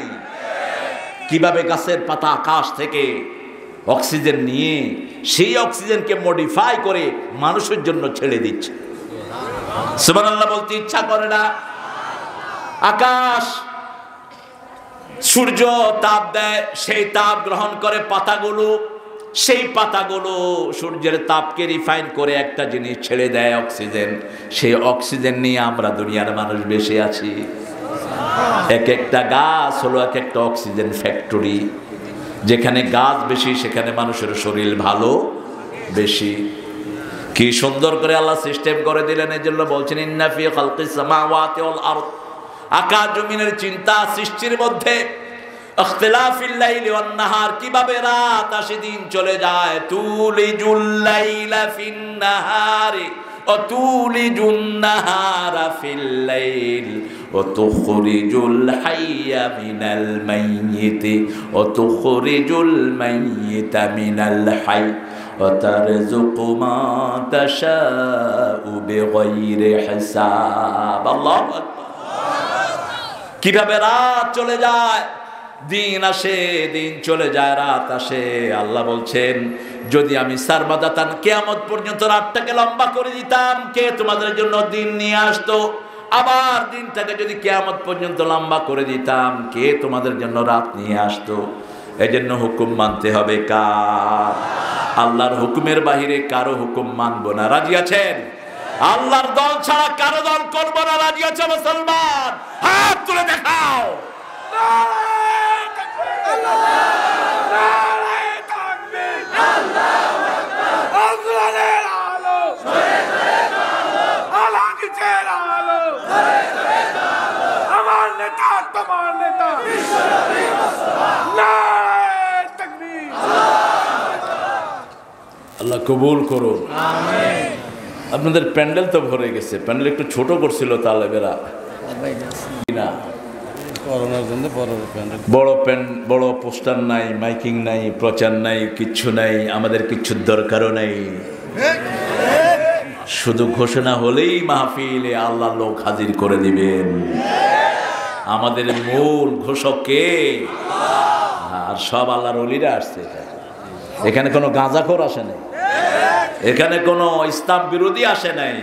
কিভাবে গাছের পাতা আকাশ থেকে অক্সিজেন নিয়ে সেই অক্সিজেনকে মডিফাই করে মানুষের জন্য ছেড়ে দিচ্ছে। সুবহানাল্লাহ বলতে ইচ্ছা করে না। আকাশ সূর্য তাপ দেয়, সেই তাপ গ্রহণ করে পাতাগুলো, সেই পাতাগুলো সূর্যের তাপকে রিফাইন করে একটা জিনিস ছেড়ে দেয়, অক্সিজেন। সেই অক্সিজেন নিয়ে আমরা দুনিয়ার মানুষ বেঁচে আছি। এক একটা গাছ হলো এক একটা অক্সিজেন ফ্যাক্টরি। যেখানে গাছ বেশি সেখানে মানুষের শরীর ভালো বেশি। কি সুন্দর করে আল্লাহ সিস্টেম করে দিলেন। এই জন্য বলছেন ইন্না ফি খালকিস সামাওয়াতি ওয়াল আরদ, আকাশ জমিনের চিন্তা সৃষ্টির মধ্যে, ইখতিলাফিল লাইলি ওয়ান নাহার, কিভাবে রাত আসে দিন চলে যায়। তুলিজুল লাইলা ফিন নাহারি ওয়া তুলিজুন নাহারা ফিল লাইল ওয়া তুখরিজুল হাইয়া মিনাল মাইয়িতি ওয়া তুখরিজুল মাইয়িতা মিনাল হাই ওয়া তারযুকু মা তাশাউ বিগাইরি হিসাব। আল্লাহু আকবার। কিভাবে রাত চলে যায়, দিন আসে, দিন চলে যায়, রাত আসে। আল্লাহ বলছেন যদি আমি সারমাদাতান কিয়ামত পর্যন্ত রাতটাকে লম্বা করে দিতাম, কে তোমাদের জন্য দিন নিয়ে আসতো? আবার দিনটাকে যদি কিয়ামত পর্যন্ত লম্বা করে দিতাম, কে তোমাদের জন্য রাত নিয়ে আসতো? এজন্য হুকুম মানতে হবে কার? আল্লাহর হুকুমের বাহিরে কারো হুকুম মানবো না। রাজি আছেন? আল্লাহর দল ছাড়া কারো দল করব না। রাজি আছে মুসলমান? হাত তুলে দেখাও। আল্লাহ কবুল করুন। আপনাদের প্যান্ডেল তো ভরে গেছে। প্যান্ডেল একটু ছোট করছিল তালেবেরা না, বড় পোস্টার নাই, মাইকিং নাই, প্রচার নাই, কিচ্ছু নাই। আমাদের কিচ্ছুর দরকারও নাই। শুধু ঘোষণা হলেই মাহফিলে আল্লাহ লোক হাজির করে দিবেন। আমাদের মূল ঘোষক কে? আর সব আল্লাহর ওলিরা আসছে। এখানে কোনো গাঁজাখোর আসে নাই, এখানে কোনো ইসলাম বিরোধী আসে নাই।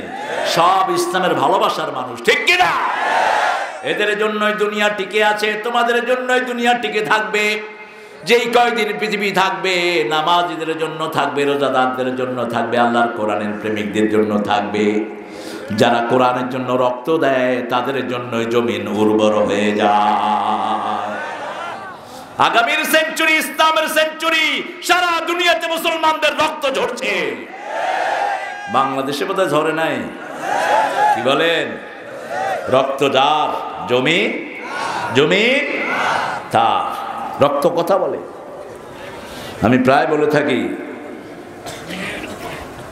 সব ইসলামের ভালোবাসার মানুষ, ঠিক কিনা? এদের জন্যই দুনিয়া টিকে আছে, তোমাদের জন্যই দুনিয়া টিকে থাকবে। যেই কয়দিন পৃথিবী থাকবে, নামাজীদের জন্য থাকবে, রোজাদারদের জন্য থাকবে, আল্লাহর কোরআনের প্রেমিকদের জন্য থাকবে। যারা কোরআনের জন্য রক্ত দেয় তাদের জন্য জমিন উর্বর হয়ে যায়। আগামীর সেঞ্চুরি, ইসলামের সেঞ্চুরি, সারা দুনিয়াতে মুসলমানদের রক্ত ঝরছে। বাংলাদেশে বোধহয় ঝরে নাই, কি বলেন? রক্ত যার, জমি তার, রক্ত কথা বলে। আমি প্রায় বলে থাকি,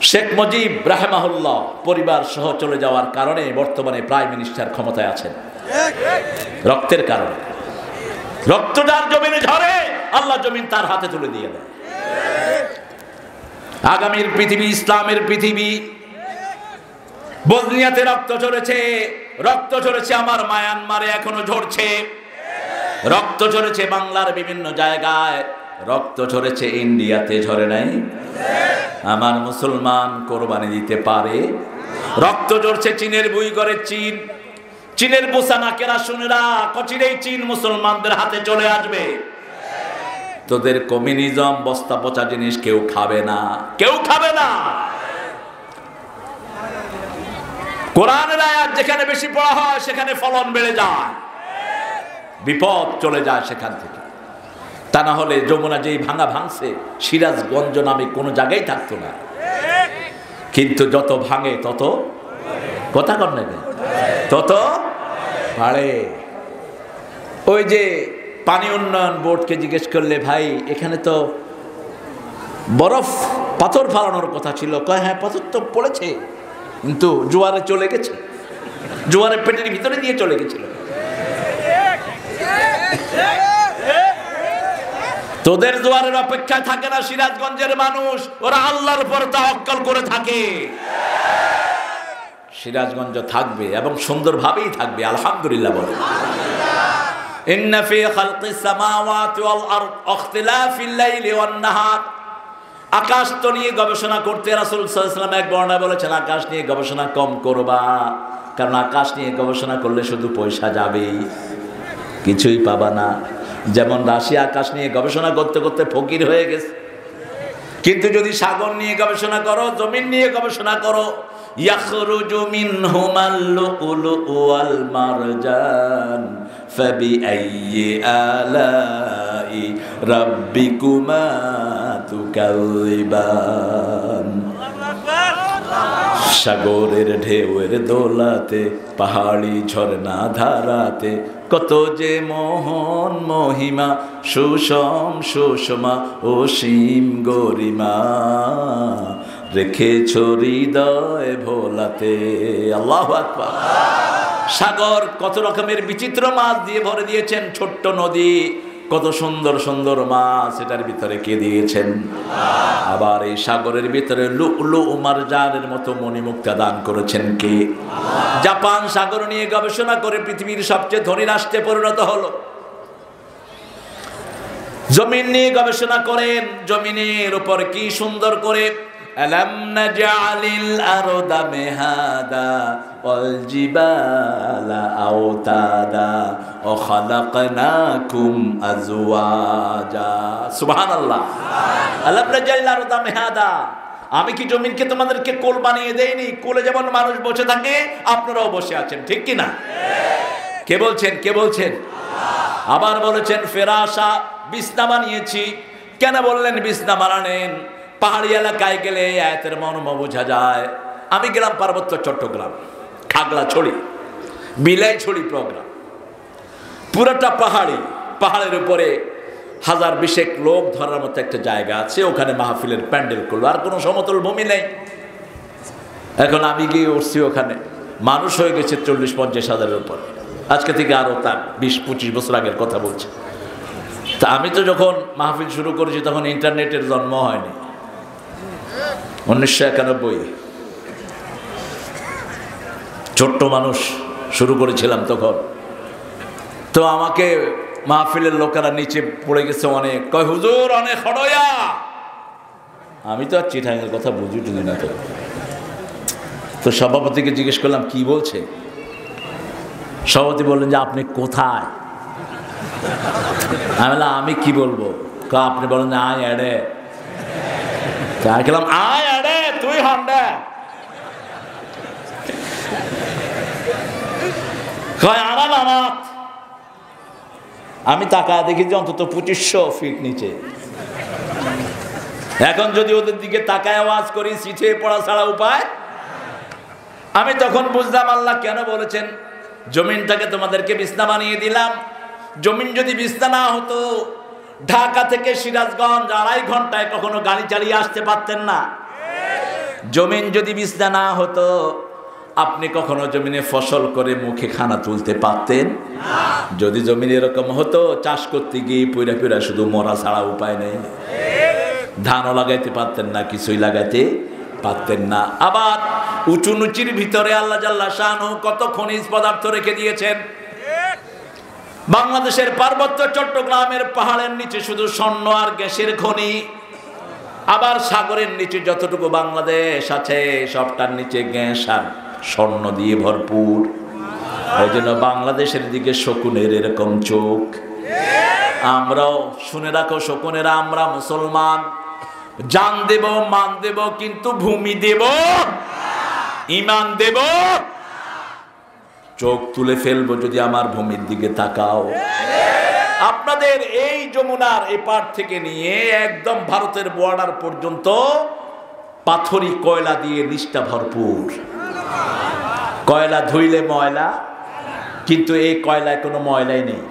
শেখ মুজিব রাহমাহুল্লাহ পরিবার সহ চলে যাওয়ার কারণে বর্তমানে প্রাইম মিনিস্টার ক্ষমতায় আছেন, রক্তের কারণে। রক্ত যার জমিনে ঝরে, আল্লাহ জমিন তার হাতে তুলে দিয়ে দেয়। আগামীর পৃথিবী ইসলামের পৃথিবী। বসনিয়াতে রক্ত ঝরেছে, রক্ত ঝরেছে আমার মায়ানমারে, এখনো ঝরছে। রক্ত ঝরেছে বাংলার বিভিন্ন জায়গায়, রক্ত ঝরেছে ইন্ডিয়াতে, ঝরে নাই? আমার মুসলমান কোরবানি দিতে পারে? রক্ত ঝরছে চীনের বুইগরে, চীনের বোসানা কেরাসুনেরা কচিরেই চীন মুসলমানদের হাতে চলে আসবে। তোদের কমিউনিজম বস্তা পচা জিনিস কেউ খাবে না, কেউ খাবে না। কোরআনের আয়াত যেখানে বেশি পড়া হয় সেখানে ফলন বেড়ে যায়, বিপদ চলে যায় সেখান থেকে। তা না হলে যমুনা যেই ভাঙছে, সিরাজগঞ্জ নামে কোনো জায়গায় থাকতো না। কিন্তু যত ভাঙে তত কথা কর না, তত বাড়ে। ওই যে পানি উন্নয়ন বোর্ডকে জিজ্ঞেস করলে, ভাই এখানে তো বরফ পাথর ফালানোর কথা ছিল, কয় হ্যাঁ পাথর তো পড়েছে, কিন্তু জোয়ারে চলে গেছে, জোয়ারে পেটের ভিতরে দিয়ে চলে গেছিল। তোদের জোয়ারের অপেক্ষায় থাকে না সিরাজগঞ্জের মানুষ, ওরা আল্লাহর উপর তাওয়াক্কুল করে থাকে। সিরাজগঞ্জ থাকবে এবং সুন্দরভাবেই থাকবে, আলহামদুলিল্লাহ বলে। ইন্না ফি খালকিস সামাওয়াতি ওয়াল আরদ ইখতিলাফিল লাইলি ওয়ান নাহার। আকাশ তো নিয়ে গবেষণা করতে রাসূল সাল্লাল্লাহু আলাইহি ওয়াসাল্লাম এক বর্ণনায় বলেছেন, আকাশ নিয়ে গবেষণা কম করবা, কারণ আকাশ নিয়ে গবেষণা করলে শুধু পয়সা যাবেই, কিছুই পাবা না। যেমন রাশিয়া আকাশ নিয়ে গবেষণা করতে করতে ফকির হয়ে গেছে। কিন্তু যদি সাগর নিয়ে গবেষণা করো, জমিন নিয়ে গবেষণা করো, ইয়াখরুজু মিনহুমাল লুউলুউ ওয়াল মারজান ফাবিআইয়ি আলাই রাব্বিকুমা তুকাযিবান। সাগরের ঢেউয়ের দোলাতে, পাহাড়ি ঝর্ণা ধারাতে, কত যে মোহন মহিমা, সুষম সুষমা অসীম গরিমা, রেখেছ হৃদয় ভোলাতে। আল্লাহু আকবার। সাগর কত রকমের বিচিত্র মাছ দিয়ে ভরে দিয়েছেন, ছোট্ট নদী কত সুন্দর সুন্দর মাছ এটার ভিতরে কে দিয়েছেন। আবার এই সাগরের ভিতরে লু'লু'উ মারজানের মতো মণিমুক্তা দান করেছেন কে? জাপান সাগর নিয়ে গবেষণা করে পৃথিবীর সবচেয়ে ধনী রাষ্ট্রে পরিণত হলো। জমিন নিয়ে গবেষণা করেন, জমিনের উপর কি সুন্দর করে আলাম নাজআলিল আরদা মিহাদা ওয়াল জিবালা আওতাদা ওয়া খালাকনাকুম আজওয়াজা। সুবহানাল্লাহ। আলাম নাজআলিল আরদা মিহাদা, আমি কি জমিনকে তোমাদেরকে কোল বানিয়ে দেইনি? কোলে যেমন মানুষ বসে থাকে আপনারাও বসে আছেন, ঠিক কি না? কে বলছেন? কে বলছেন? আবার বলেছেন ফেরাশা, বিছনা বানিয়েছি। কেন বললেন বিছনা বানালেন? পাহাড়ি এলাকায় গেলে আয়াতের মর্ম বোঝা যায়। আমি গেলাম পার্বত্য চট্টগ্রাম, খাগড়াছড়ি, বিলাইছড়ি প্রোগ্রাম, পুরোটা পাহাড়ি। পাহাড়ের উপরে 1000-20 লোক ধরার মতো একটা জায়গা আছে, ওখানে মাহফিলের প্যান্ডেল করলো, আর কোনো সমতল ভূমি নেই। এখন আমি গিয়ে উঠছি, ওখানে মানুষ হয়ে গেছে 40-50 হাজারের উপর। আজকে থেকে আরও তার 20-25 বছর আগের কথা বলছে। তা আমি তো যখন মাহফিল শুরু করেছি তখন ইন্টারনেটের জন্ম হয়নি, 1991। ছোট্ট মানুষ শুরু করেছিলাম তখন। তো আমাকে মাহফিলের লোকেরা নিচে পড়ে গেছে অনেক, কয় হুজুর অনেক হড়য়া। আমি তো আর চিঠাঙ্গের কথা বুঝি টুঝি না। তো সভাপতিকে জিজ্ঞেস করলাম কি বলছে। সভাপতি বললেন যে আপনি কোথায়? আমি বললাম আমি কি বলবো? আপনি বলেন যে আয় এড়ে। তাই গেলাম আয় এড়ে তুই হন্ডা। কয় আড়াল আমার। আমি তাকায় দেখি যে অন্তত 2500 ফিট নিচে। এখন যদি ওদের দিকে তাকায় আওয়াজ করি, চিঠে পড়া ছাড়া উপায়। আমি তখন বুঝলাম আল্লাহ কেন বলেছেন জমিনটাকে তোমাদেরকে বিছনা বানিয়ে দিলাম। জমিন যদি বিছনা না হতো, ঢাকা থেকে সিরাজগঞ্জ 2.5 ঘন্টায় কখনো গাড়ি চালিয়ে আসতে পারতেন না। জমিন যদি বিছনা না হতো, আপনি কখনো জমিনে ফসল করে মুখে খানা তুলতে পারতেন না। যদি জমিন এরকম হতো, চাষ করতে গিয়ে পুরা পুরা শুধু মরা ছাড়া উপায় নেই। ধানও লাগাইতে পারতেন না, কিছুই লাগাইতে পারতেন না। আবার উঁচু নুচির ভিতরে আল্লাহ জাল্লা শানহু কত খনিজ পদার্থ রেখে দিয়েছেন। বাংলাদেশের পার্বত্য চট্টগ্রামের পাহাড়ের নিচে শুধু স্বর্ণ আর গ্যাসের খনি। আবার সাগরের নিচে যতটুকু বাংলাদেশ আছে, সবটার নিচে গ্যাস আর স্বর্ণ দিয়ে ভরপুর। ওই জন্য বাংলাদেশের দিকে শকুনের এরকম চোখ। আমরাও শুনে রাখো শকুনেরা, আমরা মুসলমান, জান দেব মান দেব, কিন্তু ভূমি দেব, ইমান দেব। চোখ তুলে ফেলবো যদি আমার ভূমির দিকে তাকাও। আপনাদের এই যমুনার এপার থেকে নিয়ে একদম ভারতের বর্ডার পর্যন্ত পাথরি কয়লা দিয়ে নিষ্ঠা ভরপুর। কয়লা ধুইলে ময়লা, কিন্তু এই কয়লায় কোনো ময়লাই নেই।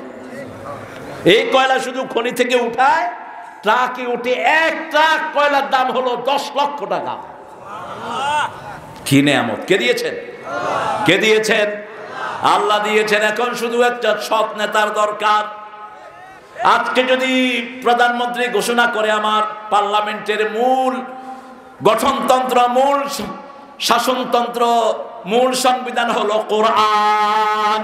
এই কয়লা শুধু খনি থেকে উঠায়, ট্রাকে উঠে 1 ট্রাক কয়লার দাম হলো 10 লক্ষ টাকা। কি নেয়ামত! কে দিয়েছেন? কে দিয়েছেন? আল্লাহ দিয়েছেন। এখন শুধু একটা সৎ নেতার দরকার। আজকে যদি প্রধানমন্ত্রী ঘোষণা করে আমার পার্লামেন্টের মূল গঠনতন্ত্র, মূল শাসনতন্ত্র, মূল সংবিধান হলো কোরআন,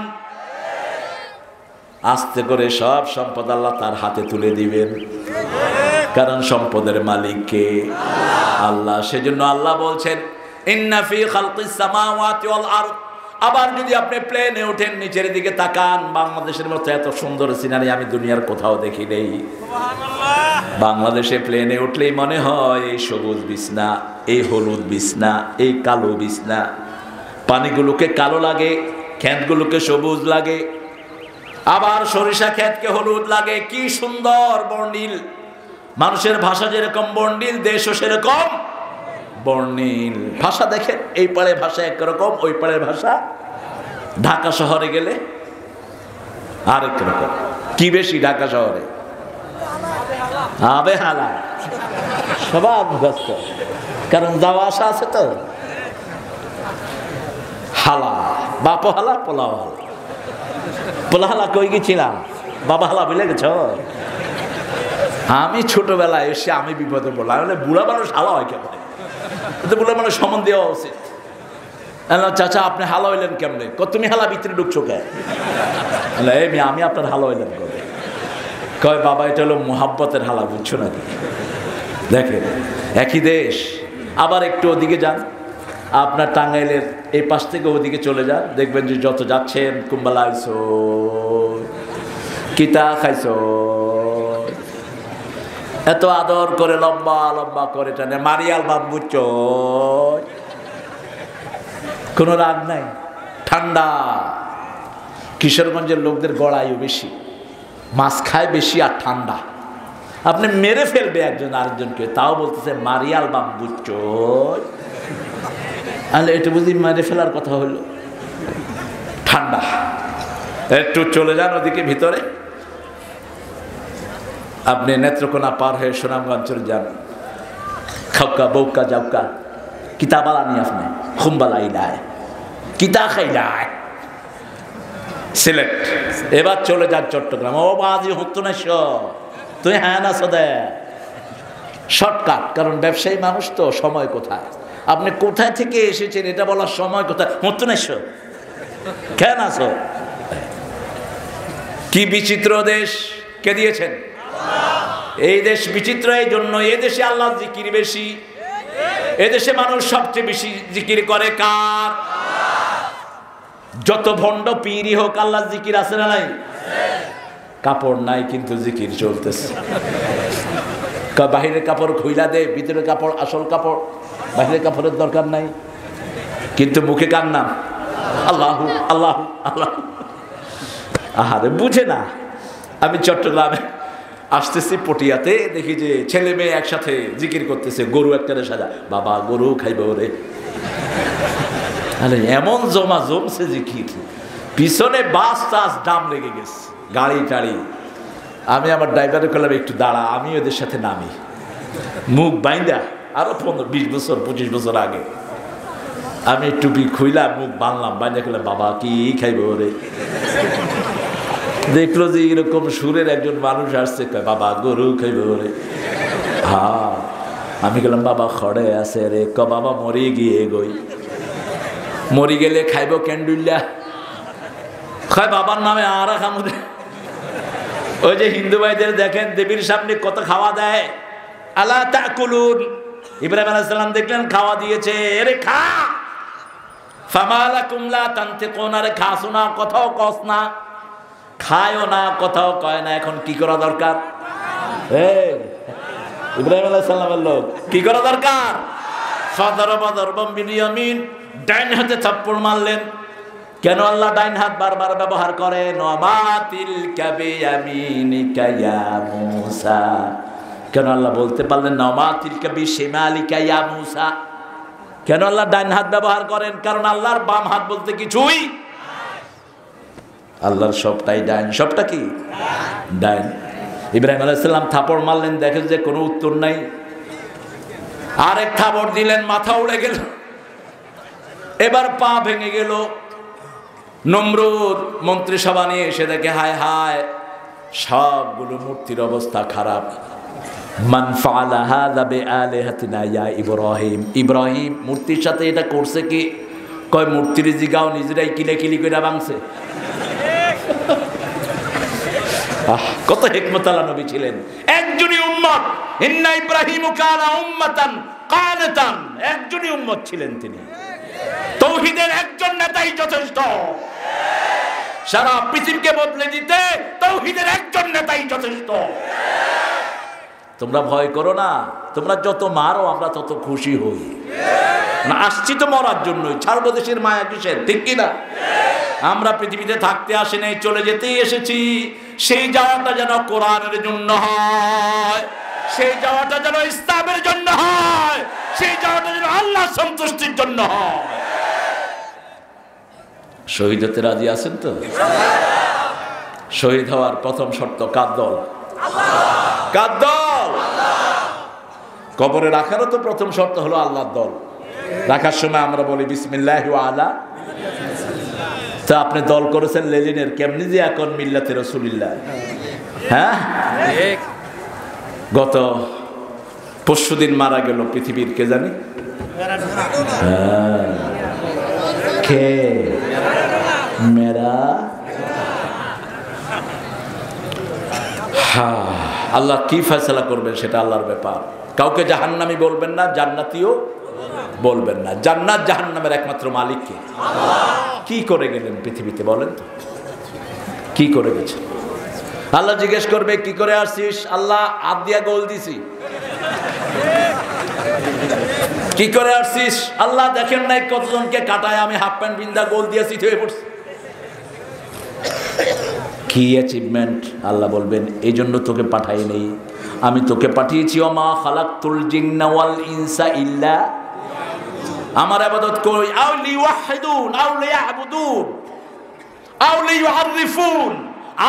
আস্তে করে সব সম্পদ আল্লাহ তার হাতে তুলে দিবেন। কারণ সম্পদের মালিক কে? আল্লাহ। সেজন্য আল্লাহ বলছেন ইন্না ফি খালকিস সামাওয়াতি ওয়াল আরদ। আবার যদি আপনি প্লেনে ওঠেন, নিচের দিকে তাকান, বাংলাদেশের মতো এত সুন্দর সিনারি আমি দুনিয়ার কোথাও দেখি নেই। বাংলাদেশে প্লেনে উঠলেই মনে হয় এই সবুজ বিছনা, এই হলুদ বিছনা, এই কালো বিছনা। পানিগুলোকে কালো লাগে, ক্ষেতগুলোকে সবুজ লাগে, আবার সরিষা ক্ষেতকে হলুদ লাগে। কি সুন্দর বর্ণিল! মানুষের ভাষা যেরকম বর্ণিল, দেশও সেরকম বর্ণিল। ভাষা দেখেন, এই পাড়ের ভাষা একরকম, ওই পাড়ের ভাষা। ঢাকা শহরে গেলে আরেক রকম। কি বেশি ঢাকা শহরে? আবেহালা। সবাই মুখস্থ, কারণ যাওয়া আসা আছে তো। হালা, বাপ হালা, পোলাও হালা। পোলা হালা কই গেছিলাম, বাবা হালা বলে গেছ। আমি ছোটবেলায় এসে আমি বিপদে পড়লাম। বুড়া মানুষ হালা হয় কেন? বুড়া মানুষ সম্মান দেওয়া উচিত। চাচা আপনি হালা হইলেন কেমনে? তুমি হালা ভিতরে ঢুকছো কে? আমি আপনার হালা হইলেন কবে? কয় বাবা এটা হলো মোহাব্বতের হালা, বুঝছো নাকি? দেখেন, একই দেশ। আবার একটু ওদিকে যান, আপনার টাঙ্গাইলের এই পাশ থেকে ওদিকে চলে যান, দেখবেন যে যত যাচ্ছেন কুম্বালা আইসো, কিতা খাইছো, এত আদর করে লম্বা লম্বা করে টানে, মারিয়াল বাপ, বুঝছো? কোনো রাগ নাই, ঠান্ডা। কিশোরগঞ্জের লোকদের গড়াইও বেশি, মাছ খায় বেশি আর ঠান্ডা। আপনি মেরে ফেলবে একজন আরেকজনকে, তাও বলতেছে মারিয়াল বাপ, বুঝছো? তাহলে এটা বুঝি মেরে ফেলার কথা হলো? ঠান্ডা। একটু চলে যান ওদিকে ভিতরে, আপনি নেত্রকোনা পার হয়ে সুনামগঞ্জ চলে যান, খাউকা বউকা যাউকা কিতাবালা নি আপনি খুম্বালাইলায় কিতা খাইলায় সিলেট। এবার চলে যান চট্টগ্রাম। ও বাজি হতো না, তুই হ্যাঁ না সদে শর্টকাট। কারণ ব্যবসায়ী মানুষ তো, সময় কোথায়? আপনি কোথায় থেকে এসেছেন এটা বলার সময় কোথায়? হতো না, কেন আছো? কি বিচিত্র দেশ! কে দিয়েছেন? এই দেশ বিচিত্র এই জন্য, এই দেশে আল্লাহ জিকির বেশি। এদেশে মানুষ সবচেয়ে বেশি জিকির করে কার? যত ভণ্ড পীরই হোক, আল্লাহ জিকির আছে না নাই? কাপড় নাই কিন্তু জিকির চলতেছে। বাহিরের কাপড় খুইলা দে, ভিতরের কাপড় আসল কাপড়। বাহিরের কাপড়ের দরকার নাই, কিন্তু মুখে কার নাম? আল্লাহু আল্লাহু আল্লাহ। আহারে বুঝে না। আমি চট্টগ্রামে আসতেছি পটিয়াতে, দেখি যে ছেলে মেয়ে একসাথে জিকির করতেছে, গরু একটা সাজা, বাবা গরু খাইব রে। আরে এমন জমা জমছে জিকির, পিছনে বাস টাস ডাম লেগে গেছে, গাড়ি টাড়ি। আমি আমার ড্রাইভারে করলাম একটু দাঁড়া, আমি ওদের সাথে নামি। মুখ বাইন্দা আরো 15-20 বছর 25 বছর আগে আমি টুপি খুইলাম, মুখ বানলাম, বাইন্দা করলাম বাবা কি খাইব রে। দেখলো যে এরকম সুরের একজন মানুষ আসছে, কয় বাবা গরু খাইব রে। হ্যাঁ, আমি গেলাম বাবা খড়ে আছে রে। ক বাবা মরি গিয়ে গই, মরি গেলে খাইব ক্যান্ডুল্লা। খায় বাবার নামে আর খামু। ওই যে হিন্দু ভাইদের দেখেন দেবীর সামনে কত খাওয়া দেয়, আলা তাকুলুন। ইব্রাহিম আলাইহিস সালাম দেখলেন খাওয়া দিয়েছে, এরে খা। ফামালাকুম লা তানতিকুন, আরে খাসো না, কথাও কস না, খায়ও না, কথাও কয় না। এখন কি করা দরকার? এই ইব্রাহিম আলাইহিস সালামের লোক কি করা দরকার? ফাদারাবা দারবাম বিল ইয়ামিন, ডাইন হাতে থাপ্পড় মারলেন। কেন আল্লাহ ডাইন হাত বারবার ব্যবহার করেন? ওয়ামাতিল কাবিয়ামিনিকা ইয়া মূসা। কেন আল্লাহ বলতে পারলেন না ওয়ামাতিল কাবি শিমালিকা ইয়া মূসা? কেন আল্লাহ ডাইন হাত ব্যবহার করেন? কারণ আল্লাহর বাম হাত বলতে কিছুই, আল্লাহর সবটাই ডাইন। সবটা কি ডাইন। ইব্রাহিম আলাইহিস সালাম থাপড় মারলেন, দেখেন যে কোনো উত্তর নাই। আরেক থাপড় দিলেন, মাথা উড়ে গেল, এবার পা ভেঙে গেল। নমরুদ মন্ত্রিসভা নিয়ে এসে দেখে হায় হায় সবগুলো মূর্তির অবস্থা খারাপ। মান ফাআলা হাযা বিআলিহাতিনা ইয়া ইব্রাহিম, ইব্রাহিম মূর্তির সাথে এটা করছে কি? কয় মূর্তির জিগাও নিজেরাই কিলে করে ভাঙছে। কত হিকমতালা নবী ছিলেন, একজনই উম্মত। ইন্না ইব্রাহিমু কানা উম্মাতান কানিতান, একজনই উম্মত ছিলেন তিনি। তাওহীদের একজন নেতাই যথেষ্ট, সারা পৃথিবীকে বদলে দিতে তাওহীদের একজন নেতাই যথেষ্ট। তোমরা ভয় করো না, তোমরা যত মারো আমরা তত খুশি হই। না আসছি তো মরার জন্যই, ছাড়বো দেশের মায়া কিসের, ঠিক কিনা? আমরা পৃথিবীতে থাকতে আসি নাই, চলে যেতেই এসেছি। সেই যাওয়াটা যেন কোরআনের জন্য হয়, সেই যাওয়াটা যেন ইসলামের জন্য হয়, সেই যাওয়াটা যেন আল্লাহ সন্তুষ্টির জন্য হয়। শহীদ হতে রাজি আছেন তো? শহীদ হওয়ার প্রথম শর্ত কার দল? কার দল? কবরে রাখারও তো প্রথম শর্ত হলো আল্লাহর দল। রাখার সময় আমরা বলি বিসমিল্লাহি ওয়া আলা। তা আপনি দল করেছেন লেলিনের, কেমনি যে এখন মিল্লাতে রাসূলুল্লাহ। হ্যাঁ, গত পরশুদিন মারা গেল পৃথিবীর কে জানি, কে মেরা। হ্যাঁ, আল্লাহ কি ফয়সালা করবেন সেটা আল্লাহর ব্যাপার। কাউকে জাহান্নামী বলবেন না, জান্নাতীও বলবেন না। জান্নাত জাহান্নামের একমাত্র মালিক কে? কি করে গেলেন পৃথিবীতে বলেন তো, কি করে গেছেন? আল্লাহ জিজ্ঞেস করবে কি করে আসছিস? আল্লাহ হাত দিয়া গোল দিছি। কি করে আসছিস? আল্লাহ দেখেন নাই কতজনকে কাটায় আমি হাফ প্যান্ট বিন্দা গোল দিয়েছি হয়ে পড়ছি। কি অ্যাচিভমেন্ট? আল্লাহ বলবেন এই জন্য তোকে পাঠাই নেই, আমি তোকে পাঠিয়েছি ওমা খালাকতুল জিন্না ওয়াল ইনসা ইল্লা, আমার ইবাদত করি। আও লিওয়াহিদুন আও লিয়াবুদুন আও লিইউআরিফুন,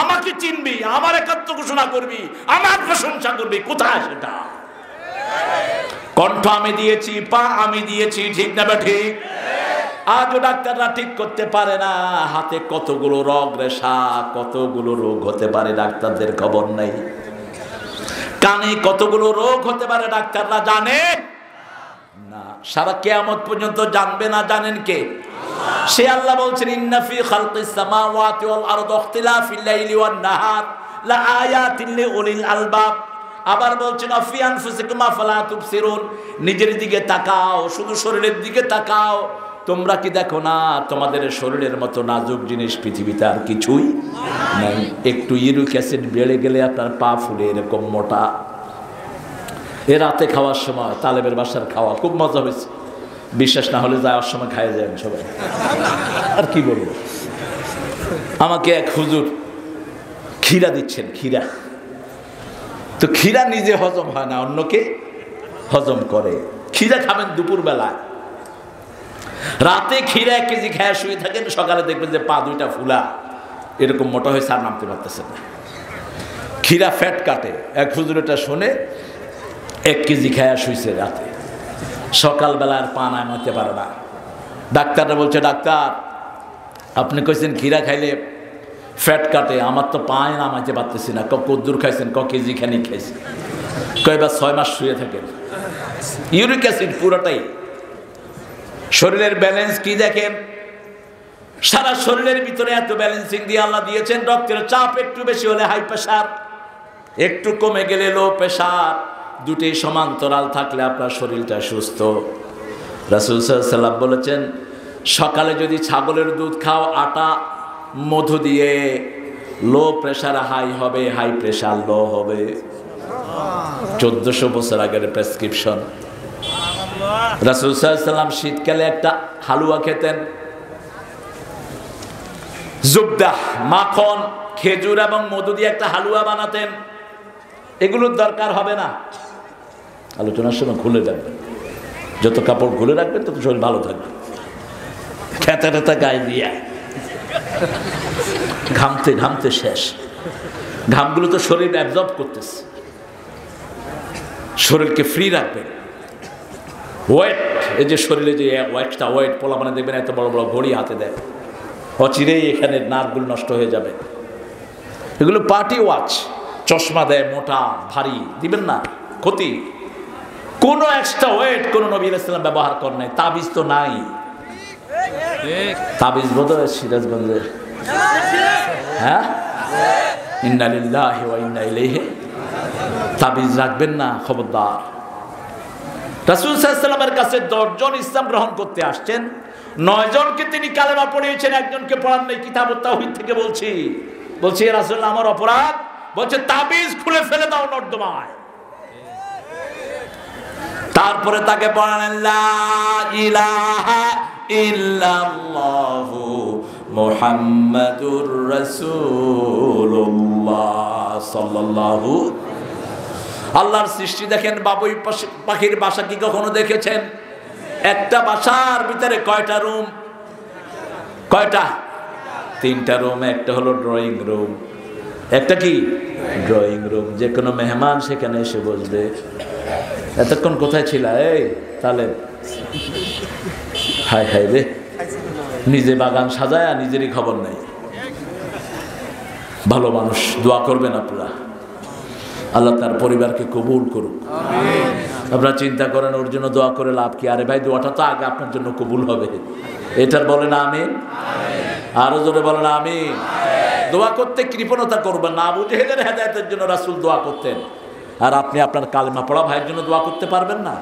আমাকে চিনবি, আমার একাত্ম ঘোষণা করবি, আমার প্রশংসা করবি। কোথায় সেটা? কণ্ঠ আমি দিয়েছি, পা আমি দিয়েছি, ঠিক না ঠিক? আজও ডাক্তাররা ঠিক করতে পারে না, হাতে কতগুলো রোগ রেশা, কতগুলো রোগ হতে পারে ডাক্তারদের খবর নাই। কানে কতগুলো রোগ হতে পারে ডাক্তাররা জানে না, সারা কিয়ামত পর্যন্ত জানবে না। জানেন কে? সে আল্লাহ বলছেন ইন্না ফি খালকিস সামাওয়াতি ওয়াল আরদি ইখতিলাফিল লাইলি ওয়ান নাহার লা আয়াতিন লিউলিল আলবাব। আবার বলছেন আফি আনফুসিকুম আফালা তুবসিরুন, নিজের দিকে তাকাও, শুধু শরীরের দিকে তাকাও। তোমরা কি দেখো না তোমাদের শরীরের মতো নাজুক জিনিস পৃথিবীতে আর কিছুই নাই। একটু ইউরিক অ্যাসিড বেড়ে গেলে আপনার পা ফুলে এরকম মোটা। এ রাতে খাওয়ার সময় তালেবের বাসার খাওয়া খুব মজা হয়েছে, বিশ্বাস না হলে যাওয়ার সময় খাইয়ে যান সবাই। আর কি বলবো, আমাকে এক হুজুর ক্ষীরা দিচ্ছেন, ক্ষীরা। তো ক্ষীরা নিজে হজম হয় না, অন্যকে হজম করে। ক্ষীরা খাবেন দুপুর বেলায়, রাতে ক্ষীরা 1 কেজি খেয়ে শুয়ে থাকেন, সকালে দেখবেন যে পা দুইটা ফুলা, এরকম মোটা হয়ে আর নামতে পারতেছেন না। ক্ষীরা ফ্যাট কাটে। এক হুজুর এটা শুনে 1 কেজি খেয়ে শুয়েছে রাতে, সকালবেলা আর পা নামাতে পারে না। ডাক্তাররা বলছে, ডাক্তার আপনি কইছেন ক্ষীরা খাইলে ফ্যাট কাটে, আমার তো পায়ে নামাইতে পারতেছি না। কদ্দুর খাইছেন? কেজি খানি খাইছে। এবার 6 মাস শুয়ে থাকেন। ইউরিক অ্যাসিড পুরোটাই। শরীরের ব্যালেন্স কি দেখেন, সারা শরীরের ভিতরে এত ব্যালেন্সিং দিয়ে আল্লাহ দিয়েছেন। রক্তের চাপ একটু বেশি হলে হাই প্রেশার, একটু কমে গেলে লো প্রেশার, দুটি সমান্তরাল থাকলে আপনার শরীরটা সুস্থ। রাসূল সাল্লাল্লাহু আলাইহি ওয়াসাল্লাম বলেছেন, সকালে যদি ছাগলের দুধ খাও আটা মধু দিয়ে, লো প্রেশার হাই হবে, হাই প্রেশার লো হবে। 1400 বছর আগের প্রেসক্রিপশন। রাসূল সাল্লাল্লাহু আলাইহি ওয়াসাল্লাম শীতকালে একটা হালুয়া খেতেন, জুবদা, মাখন, খেজুর এবং মধু দিয়ে একটা হালুয়া বানাতেন। এগুলোর দরকার হবে না, আলোচনার সময় খুলে রাখবেন। যত কাপড় খুলে রাখবেন তত শরীর ভালো থাকবে। খেতা টেতা গায়ে দিয়া ঘামতে ঘামতে শেষ। ঘামগুলো তো শরীর অ্যাবজর্ব করতেছে। শরীরকে ফ্রি রাখবেন। ওয়েট, এই যে শরীরে যে একটা ওয়েট, পোলা মানে দেখবেন এত বড় বড় ঘড়ি হাতে দেয়, অচিরেই এখানে নার্ভগুলো নষ্ট হয়ে যাবে। এগুলো পার্টি ওয়াচ, চশমা দেয় মোটা ভারী, দিবেন না, ক্ষতি। কোনো এক্সট্রা ওয়েট কোনো নবী আলাইহিস সালাম ব্যবহার করেন নাই। তাবিজ তো নাই, তাবিজ বোধহয় সিরাজগঞ্জে, হ্যাঁ, ইন্না লিল্লাহি ওয়া ইন্না ইলাইহি। তাবিজ রাখবেন না, খবরদার। রাসূল সাল্লাল্লাহু আলাইহি ওয়াসাল্লামের কাছে 10 জন ইসলাম গ্রহণ করতে আসছেন, 9 জনকে তিনি কালেমা পড়িয়েছেন, একজনকে পড়ান নাই। কিতাবুত তাওহীদ থেকে বলছি ইয়া রাসূলুল্লাহ আমার অপরাধ। বলছে তাবিজ খুলে ফেলে দাও নর্দমায়। তারপরে তাকে পড়ালেন লা ইলাহা ইল্লাল্লাহু মুহাম্মাদুর রাসূলুল্লাহ সাল্লাল্লাহু। আল্লাহর সৃষ্টি দেখেন, বাবুই পাখির বাসা কি কখনো দেখেছেন? একটা বাসার ভিতরে কয়টা রুম? কয়টা? 3টা রুম। একটা হলো ড্রয়িং রুম, একটা কি ড্রয়িং রুম, যে কোনো মেহমান সেখানে এসে বসবে। এতক্ষণ কোথায় ছিল? এই তাহলে হাই হাই রে, নিজে বাগান সাজায় নিজেরই খবর নাই। ভালো মানুষ, দোয়া করবেন আপনারা, আল্লাহ তার পরিবারকে কবুল করুক। আপনারা চিন্তা করেন ওর জন্য দোয়া করে লাভ কি? আরে ভাই, দোয়াটা তো আগে আপনার জন্য কবুল হবে। এটার বলেন আমিন, আরো জোরে বলেন আমিন। দোয়া করতে কৃপণতা করবেন না। আবু জেহেলের হেদায়েতের জন্য রাসূল দোয়া করতেন, আর আপনি আপনার কালেমা পড়া ভাইয়ের জন্য দোয়া করতে পারবেন না?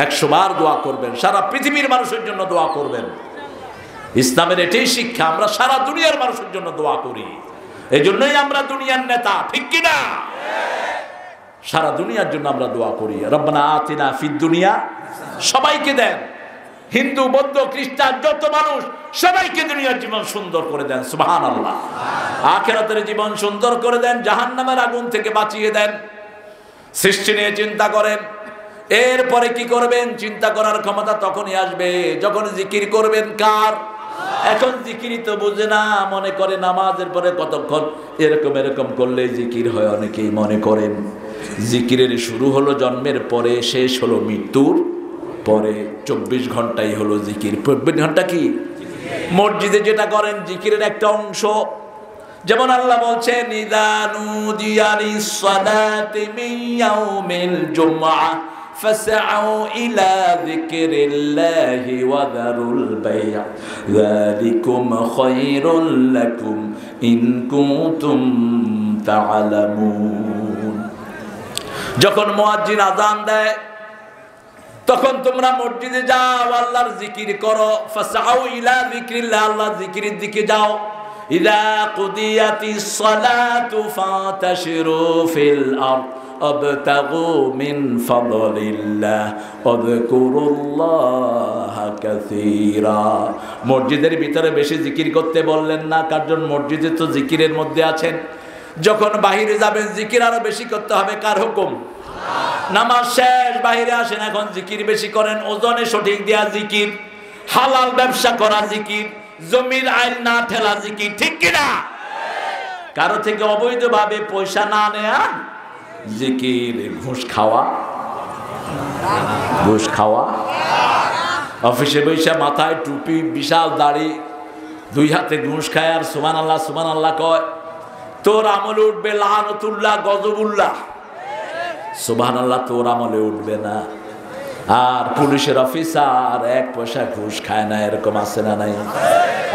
100 বার দোয়া করবেন, সারা পৃথিবীর মানুষের জন্য দোয়া করবেন। ইসলামের এটাই শিক্ষা, আমরা সারা দুনিয়ার মানুষের জন্য দোয়া করি। এই জন্যই আমরা দুনিয়ার নেতা, ঠিক কিনা? সারা দুনিয়ার জন্য আমরা দোয়া করি। রব্বানা আতিনা ফিদ দুনিয়া, সবাইকে দেন, হিন্দু বৌদ্ধ খ্রিস্টান যত মানুষ সবাইকে দুনিয়ার জীবন সুন্দর করে দেন, সুবহানাল্লাহ। আখিরাতের জীবন সুন্দর করে দেন, জাহান্নামের আগুন থেকে বাঁচিয়ে দেন। সৃষ্টি নিয়ে চিন্তা করেন, এরপরে কি করবেন? চিন্তা করার ক্ষমতা তখনই আসবে যখন জিকির করবেন। কার? এখন জিকিরই তো বুঝে না, মনে করে নামাজের পরে কতক্ষণ এরকম এরকম করলে জিকির হয়। অনেকেই মনে করেন জিকিরের শুরু হলো জন্মের পরে, শেষ হলো মৃত্যুর পরে। 24 ঘন্টাই হলো জিকির। 24 ঘন্টা কি মসজিদে যেটা করেন জিকিরের একটা অংশ। যেমন আল্লাহ বলছেন ইযা নুদিয়া লিস-সালাতি মিন ইয়াউমিল জুমআহ ফাসআউ ইলা যিকরিল্লাহি ওয়া যারুল বাই' যালিকুম খায়রুল লাকুম ইন কুনতুম তা'লামুন। যখন মুয়াজ্জিন আযান দেয় তখন তোমরা মসজিদে যাও, আল্লাহর জিকির করো। ফাসআউ ইলা যিকরিল্লাহ, আল্লাহর জিকিরের দিকে যাও। ইযা কুদিয়াতিস সালাতু ফাতাশিরু ফিল আরদ আবতাগু মিন ফাদলিল্লাহ ওয়াযকুরুল্লাহা কাসীরা। মসজিদের ভিতরে বেশি জিকির করতে বললেন না, কারণ মসজিদে তো জিকিরের মধ্যে আছেন। যখন বাহিরে যাবেন জিকির আরো বেশি করতে হবে। কার হুকুম? নামাজ শেষ, বাহিরে আসেন, এখন জিকির বেশি করেন। ওজনে সঠিক দেয়া জিকির, হালাল ব্যবসা করা জিকির, জমির আইন না ঠেলা জিকির, ঠিক কিনা? কারো থেকে অবৈধভাবে পয়সা না নেয়া জিকির। ঘুষ খাওয়া, ঘুষ খাওয়া, অফিসে বৈশা মাথায় টুপি, বিশাল দাড়ি, দুই হাতে ঘুষ খায় আর সুবহানাল্লাহ সুবহানাল্লাহ কয়, তোর আমলে উঠবে লাআনাতুল্লাহ গজবুল্লাহ। সুবহানাল্লাহ তোর আমলে উঠবে না। আর পুলিশের অফিসার এক পয়সা ঘুষ খায় না, এরকম আছে না নাই?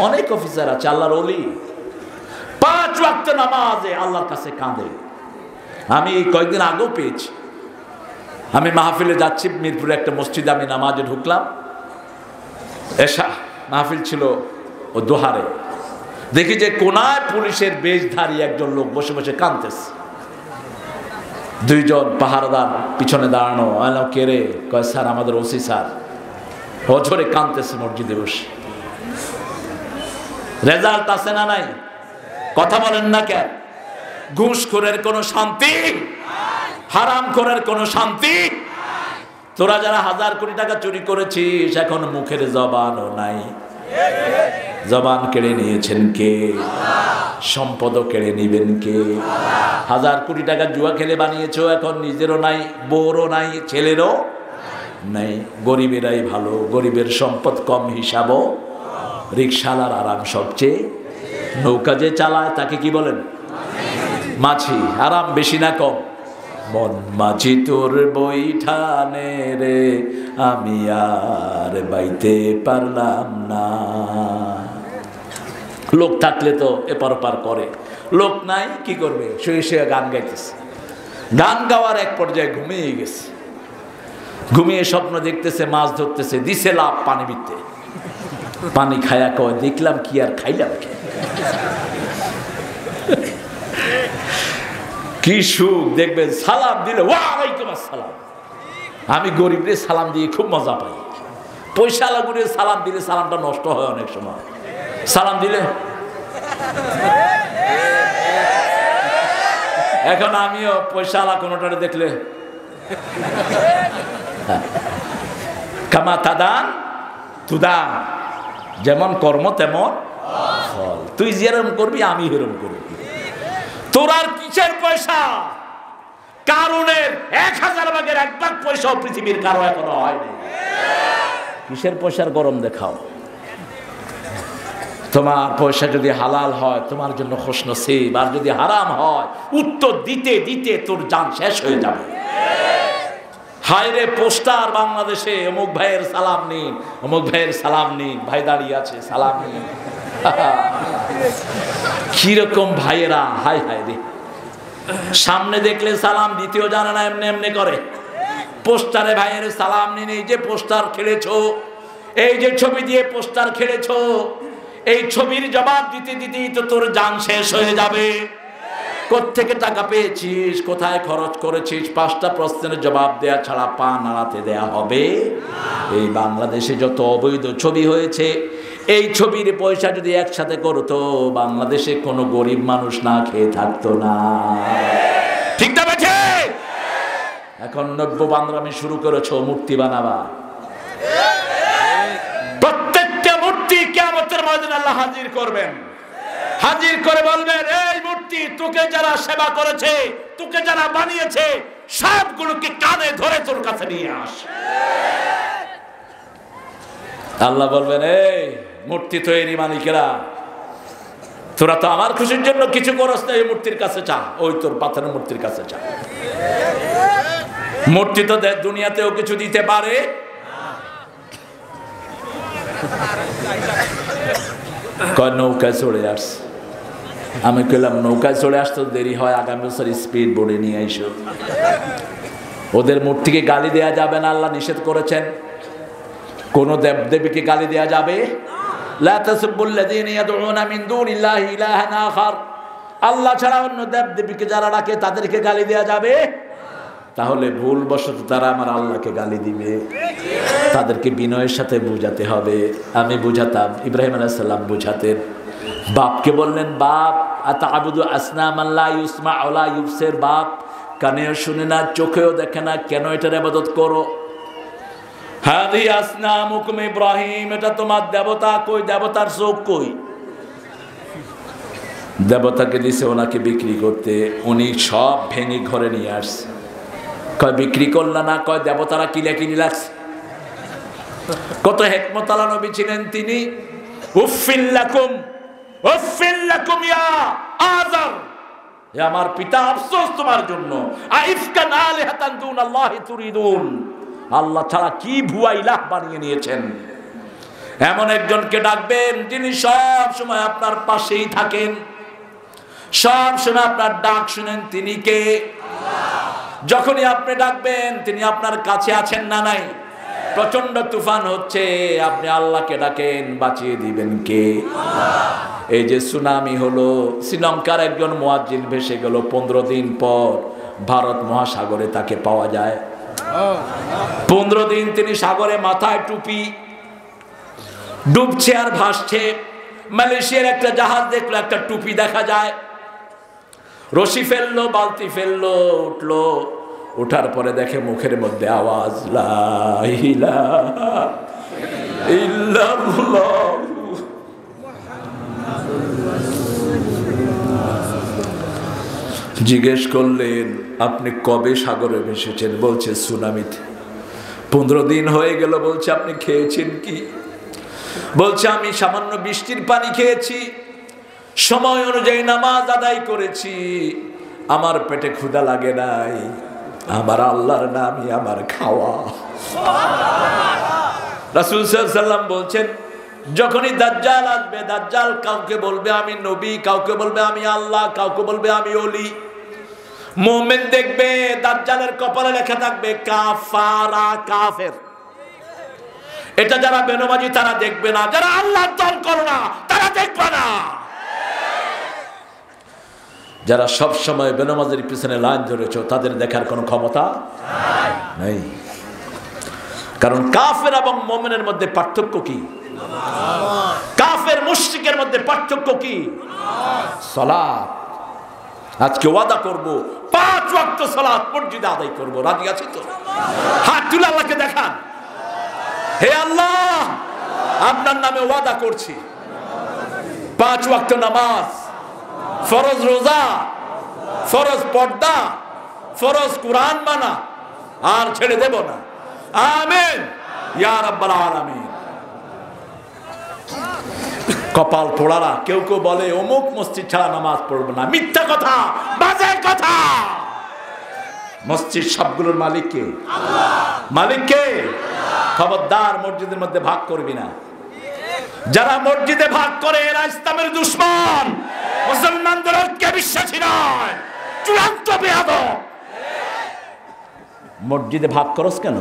অনেক অফিসার আছে আল্লাহর ওলি, 5 ওয়াক্ত নামাজে আল্লাহর কাছে কাঁদে। আমি কয়েকদিন আগেও পেয়েছি। আমি মাহফিলে যাচ্ছি, মিরপুরে একটা মসজিদে আমি নামাজে ঢুকলাম, এশা মাহফিল ছিল ও দোহারে। দেখি যে কোনায় পুলিশের বেশধারী একজন লোক বসে বসে কাঁদতেছে। 2 জন পাহারাদার পিছনে দাঁড়ানো। আলো কে রে? কয় স্যার আমাদের ওসি স্যার। হজরে কাঁদতেছে মসজিদে বসে। রেজাল্ট আছে না নাই? কথা বলেন না কেন? ঘুষখোরের কোনো শান্তি, হারামখোরের কোনো শান্তি। তোরা যারা 1000 কোটি টাকা চুরি করেছিস, এখন মুখের জবানও নাই। জবান কেড়ে নিয়েছেন কে? সম্পদও কেড়ে নিবেন কে? 1000 কোটি টাকা জুয়া খেলে বানিয়েছো, এখন নিজেরও নাই, বউরও নাই, ছেলেরও নাই। গরিবেরাই ভালো, গরিবের সম্পদ কম হিসাবও। রিকশালার আরাম সবচেয়ে। নৌকা যে চালায় তাকে কি বলেন? মাঝি। আরাম বেশি না কম? মন মাঝি তোর বৈঠানে রে, আমি আর বাইতে পারলাম না। লোক থাকলে তো এপার ওপার করে, লোক নাই, কি করবে? শুয়ে শুয়ে গান গাইতেছে। গান গাওয়ার এক পর্যায়ে ঘুমিয়ে গেছে। ঘুমিয়ে স্বপ্ন দেখতেছে, মাছ ধরতেছে, দিছে লাভ পানি বিতে। পানি খায়া কয়, দেখলাম কি আর খাইলাম কি? কি সুখ দেখবেন। সালাম দিলে ওয়ালাইকুম আসসালাম। আমি গরিবরে সালাম দিয়ে খুব মজা পাই। পয়সা লাগুরে সালাম দিলে সালামটা নষ্ট হয় অনেক সময়। সালাম দিলে এখন আমিও পয়সাওয়ালা কোনোটারে দেখলে কামা তাদান তুদান, যেমন কর্ম তেমন ফল। তুই যেরকম করবি আমি এরকম করবি। তোর আর কিসের পয়সা? কারণের 1000 ভাগের 1 ভাগ পয়সাও পৃথিবীর কারো এখনো হয়নি। কিসের পয়সার গরম দেখাও? তোমার পয়সা যদি হালাল হয় তোমার জন্য খুশনসিব, আর যদি হারাম হয় উত্তর দিতে দিতে তোর জান শেষ হয়ে যাবে। হায়রে পোস্টার বাংলাদেশে, অমুক ভাইয়ের সালাম নিন, অমুক ভাইয়ের সালাম নিন, ভাই দাঁড়িয়ে আছে সালাম নিন। কিরকম ভাইয়েরা, হায় হায় রে। সামনে দেখলে সালাম দিতেও জানে না, এমনি এমনি করে। পোস্টারে ভাইয়ের সালাম নিন। এই যে পোস্টার খেলেছো, এই যে ছবি দিয়ে পোস্টার খেলেছো, এই ছবির জবাব দিতে দিতেই তো তোর জান শেষ হয়ে যাবে। কোত্থেকে টাকা পেয়েছিস, কোথায় খরচ করেছিস, 5টা প্রশ্নের জবাব দেয়া ছাড়া পা নাড়াতে দেয়া হবে? এই বাংলাদেশে যত অবৈধ ছবি হয়েছে, এই ছবির পয়সা যদি একসাথে করতো, বাংলাদেশে কোনো গরিব মানুষ না খেয়ে থাকতো না। ঠিক না বেঠে? এখন নব্য বান্দরামি শুরু করেছো, মূর্তি বানাবা। প্রত্যেকটা মূর্তি কিয়ামতের ময়দানে আল্লাহ হাজির করবেন। হাজির করে বলবেন, এই মূর্তি তোকে যারা সেবা করেছে, তোকে যারা বানিয়েছে, সবগুলোকে কানে ধরে তোর কাছে নিয়ে আস। আল্লাহ বলবেন, এই মূর্তি তৈরি মালিকেরা, তোরা তো আমার খুশির জন্য কিছু করস না, এই মূর্তির কাছে চা, ওই তোর পাথরের মূর্তির কাছে চা। মূর্তি তো দুনিয়াতেও কিছু দিতে পারে। নৌকায় চড়ে আসছে। আমি কইলাম, নৌকায় চড়ে আসতে দেরি হয়, আগামী বছর স্পিড বোর্ডে নিয়ে আইসো। ওদের মূর্তিকে গালি দেয়া যাবে না, আল্লাহ নিষেধ করেছেন। কোন দেবদেবীকে গালি দেয়া যাবে? লা তাসুবুল্লাযীনা ইয়াদউনা মিন দুনিল্লাহি ইলাহান আখার। আল্লাহ ছাড়া অন্য দেবদেবীকে যারা ডাকে তাদেরকে গালি দেয়া যাবে? তাহলে ভুলবশত তারা আমার আল্লাহকে গালি দিবে। তাদেরকে বিনয়ের সাথে বুঝাতে হবে। আমি বুঝাতাম, ইব্রাহিম আলাইহিস সালাম বুঝাতেন। বাপকে বললেন, বাপ আতা'বুদু আসনামান লা ইউসমা ওয়া লা ইউবসির, বাপ কানেও শুনে না চোখেও দেখে না, কেন এটার ইবাদত করো? হাদি আসনামুকুম ইব্রাহিম, এটা তোমার দেবতা, কই দেবতার চোখ কই? দেবতাকে দিছে ওনাকে বিক্রি করতে, উনি সব ভেঙে ঘরে নিয়ে আসছে। কয় বিক্রি করলা না? কয় দেবতারা কিলে কিনে লাগছে। কত হিকমতালা নবী ছিলেন তিনি। উফিল্লাকুম উফিল্লাকুম ইয়া আযার, হে আমার পিতা আফসোস তোমার জন্য। আইফকান আলিহাতান দুনাল্লাহি তুরিদুন, আল্লাহ ছাড়া কি ভুয়া ইলাহ বানিয়ে নিয়েছেন। এমন একজনকে ডাকবেন যিনি সব সময় আপনার পাশেই থাকেন, সব সময় আপনার ডাক শুনেন। তিনি কে? যখনই আপনি ডাকবেন তিনি আপনার কাছে আছেন না নাই? প্রচন্ড তুফান হচ্ছে, আপনি আল্লাহকে ডাকেন, বাঁচিয়ে দিবেন কে? এই যে সুনামি হলো, শ্রীলঙ্কার একজন মুয়াজ্জিন ভেসে গেল, 15 দিন পর ভারত মহাসাগরে তাকে পাওয়া যায়। 15 দিন তিনি সাগরে, মাথায় টুপি, ডুবছে আর ভাসছে। মালয়েশিয়ার একটা জাহাজ দেখলো, একটা টুপি দেখা যায়, রশি ফেললো, বালতি ফেললো, উঠলো। ওঠার পরে দেখে মুখের মধ্যে আওয়াজ, লা ইলাহা ইল্লাল্লাহ। জিজ্ঞেস করলেন আপনি কবে সাগরে ভেসেছেন? বলছে সুনামিতে। 15 দিন হয়ে গেল। বলছে আপনি খেয়েছেন কি? বলছে আমি সামান্য বৃষ্টির পানি খেয়েছি, সময় অনুযায়ী নামাজ আদায় করেছি, আমার পেটে ক্ষুধা লাগে নাই, আমার আল্লাহর নামই আমার খাওয়া। রাসূল সাল্লাল্লাহু আলাইহি ওয়াসাল্লাম বলছেন যখনই দাজ্জাল আসবে, দাজ্জাল কাউকে বলবে আমি নবী, কাউকে বলবে আমি আল্লাহ, কাউকে বলবে আমি ওলি। মুমিন দেখবে দাজ্জালের কপালে লেখা থাকবে কাফারা, কাফের। এটা যারা বেনমাজি তারা দেখবে না, যারা আল্লাহর দল করে না তারা দেখবে না। যারা সব সময় বেনমাজের পিছনে লাইন ধরেছ তাদের দেখার কোনো ক্ষমতা নেই। কারণ কাফের এবং মুমিনের মধ্যে পার্থক্য কি? কাফের মুশরিকের মধ্যে পার্থক্য কি? সালাত। আজকে ওয়াদা করব 5 ওয়াক্ত সালাত মসজিদে আদায় করব। রাজি আছি তো? হাত তুলে আল্লাহকে দেখান, হে আল্লাহ আপনার নামে ওয়াদা করছি 5 ওয়াক্ত নামাজ, ফরজ রোজা, ফরজ পর্দা, ফরজ কুরআন মানা আর ছেড়ে দেব না। আমিন ইয়া রাব্বাল আলামিন। কপাল পোড়ারা কেউ কেউ বলে অমুক মসজিদ ছাড়া নামাজ পড়বো না। মিথ্যা কথা, বাজে কথা। মসজিদ সবগুলোর মালিক কে? আল্লাহ। মালিক কে? খবরদার মসজিদের মধ্যে ভাগ করবি না। যারা মসজিদে ভাগ করে এরা ইসলামের দুশমন, মুসলমানদের ঐক্যে বিশ্বাসী নয়, চূড়ান্ত বেয়াদব। মসজিদে ভাগ করস কেন?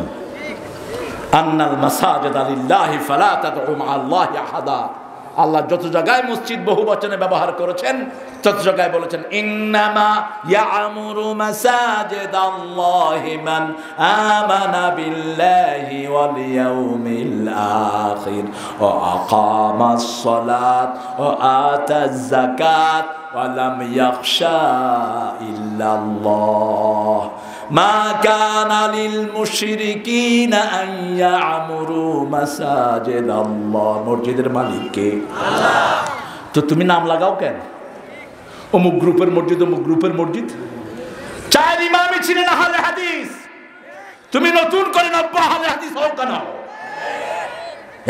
আন্নাল মাসাজিদা লিল্লাহি ফালা তাদউ মা আল্লাহি আহাদা। আল্লাহ যত জায়গায় মসজিদ বহু বচনে ব্যবহার করেছেন তত জায়গায় বলেছেন ইন্নামা ইয়ামুরু মাসাজিদাল্লাহি মান আমানা বিল্লাহি ওয়াল ইয়াউমিল আখির ওয়া আকামাস সালাত ওয়া আতাজ যাকাত ওয়া লাম ইয়াখশা ইল্লাল্লাহ মা কানা লিল মুশরিকিনা আন ইয়ামুরু মাসাজিদাল্লাহ। মসজিদের মালিক কে? আল্লাহ। তো তুমি নাম লাগাও কেন? অমুক গ্রুপের মসজিদ, অমুক গ্রুপের মসজিদ। 4 ইমামই ছিলেন আহলে হাদিস, তুমি নতুন করে 90 আহলে হাদিস হও কেন?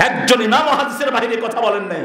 একজন ইমাম হাদিসের বাইরে কথা বলেন নাই।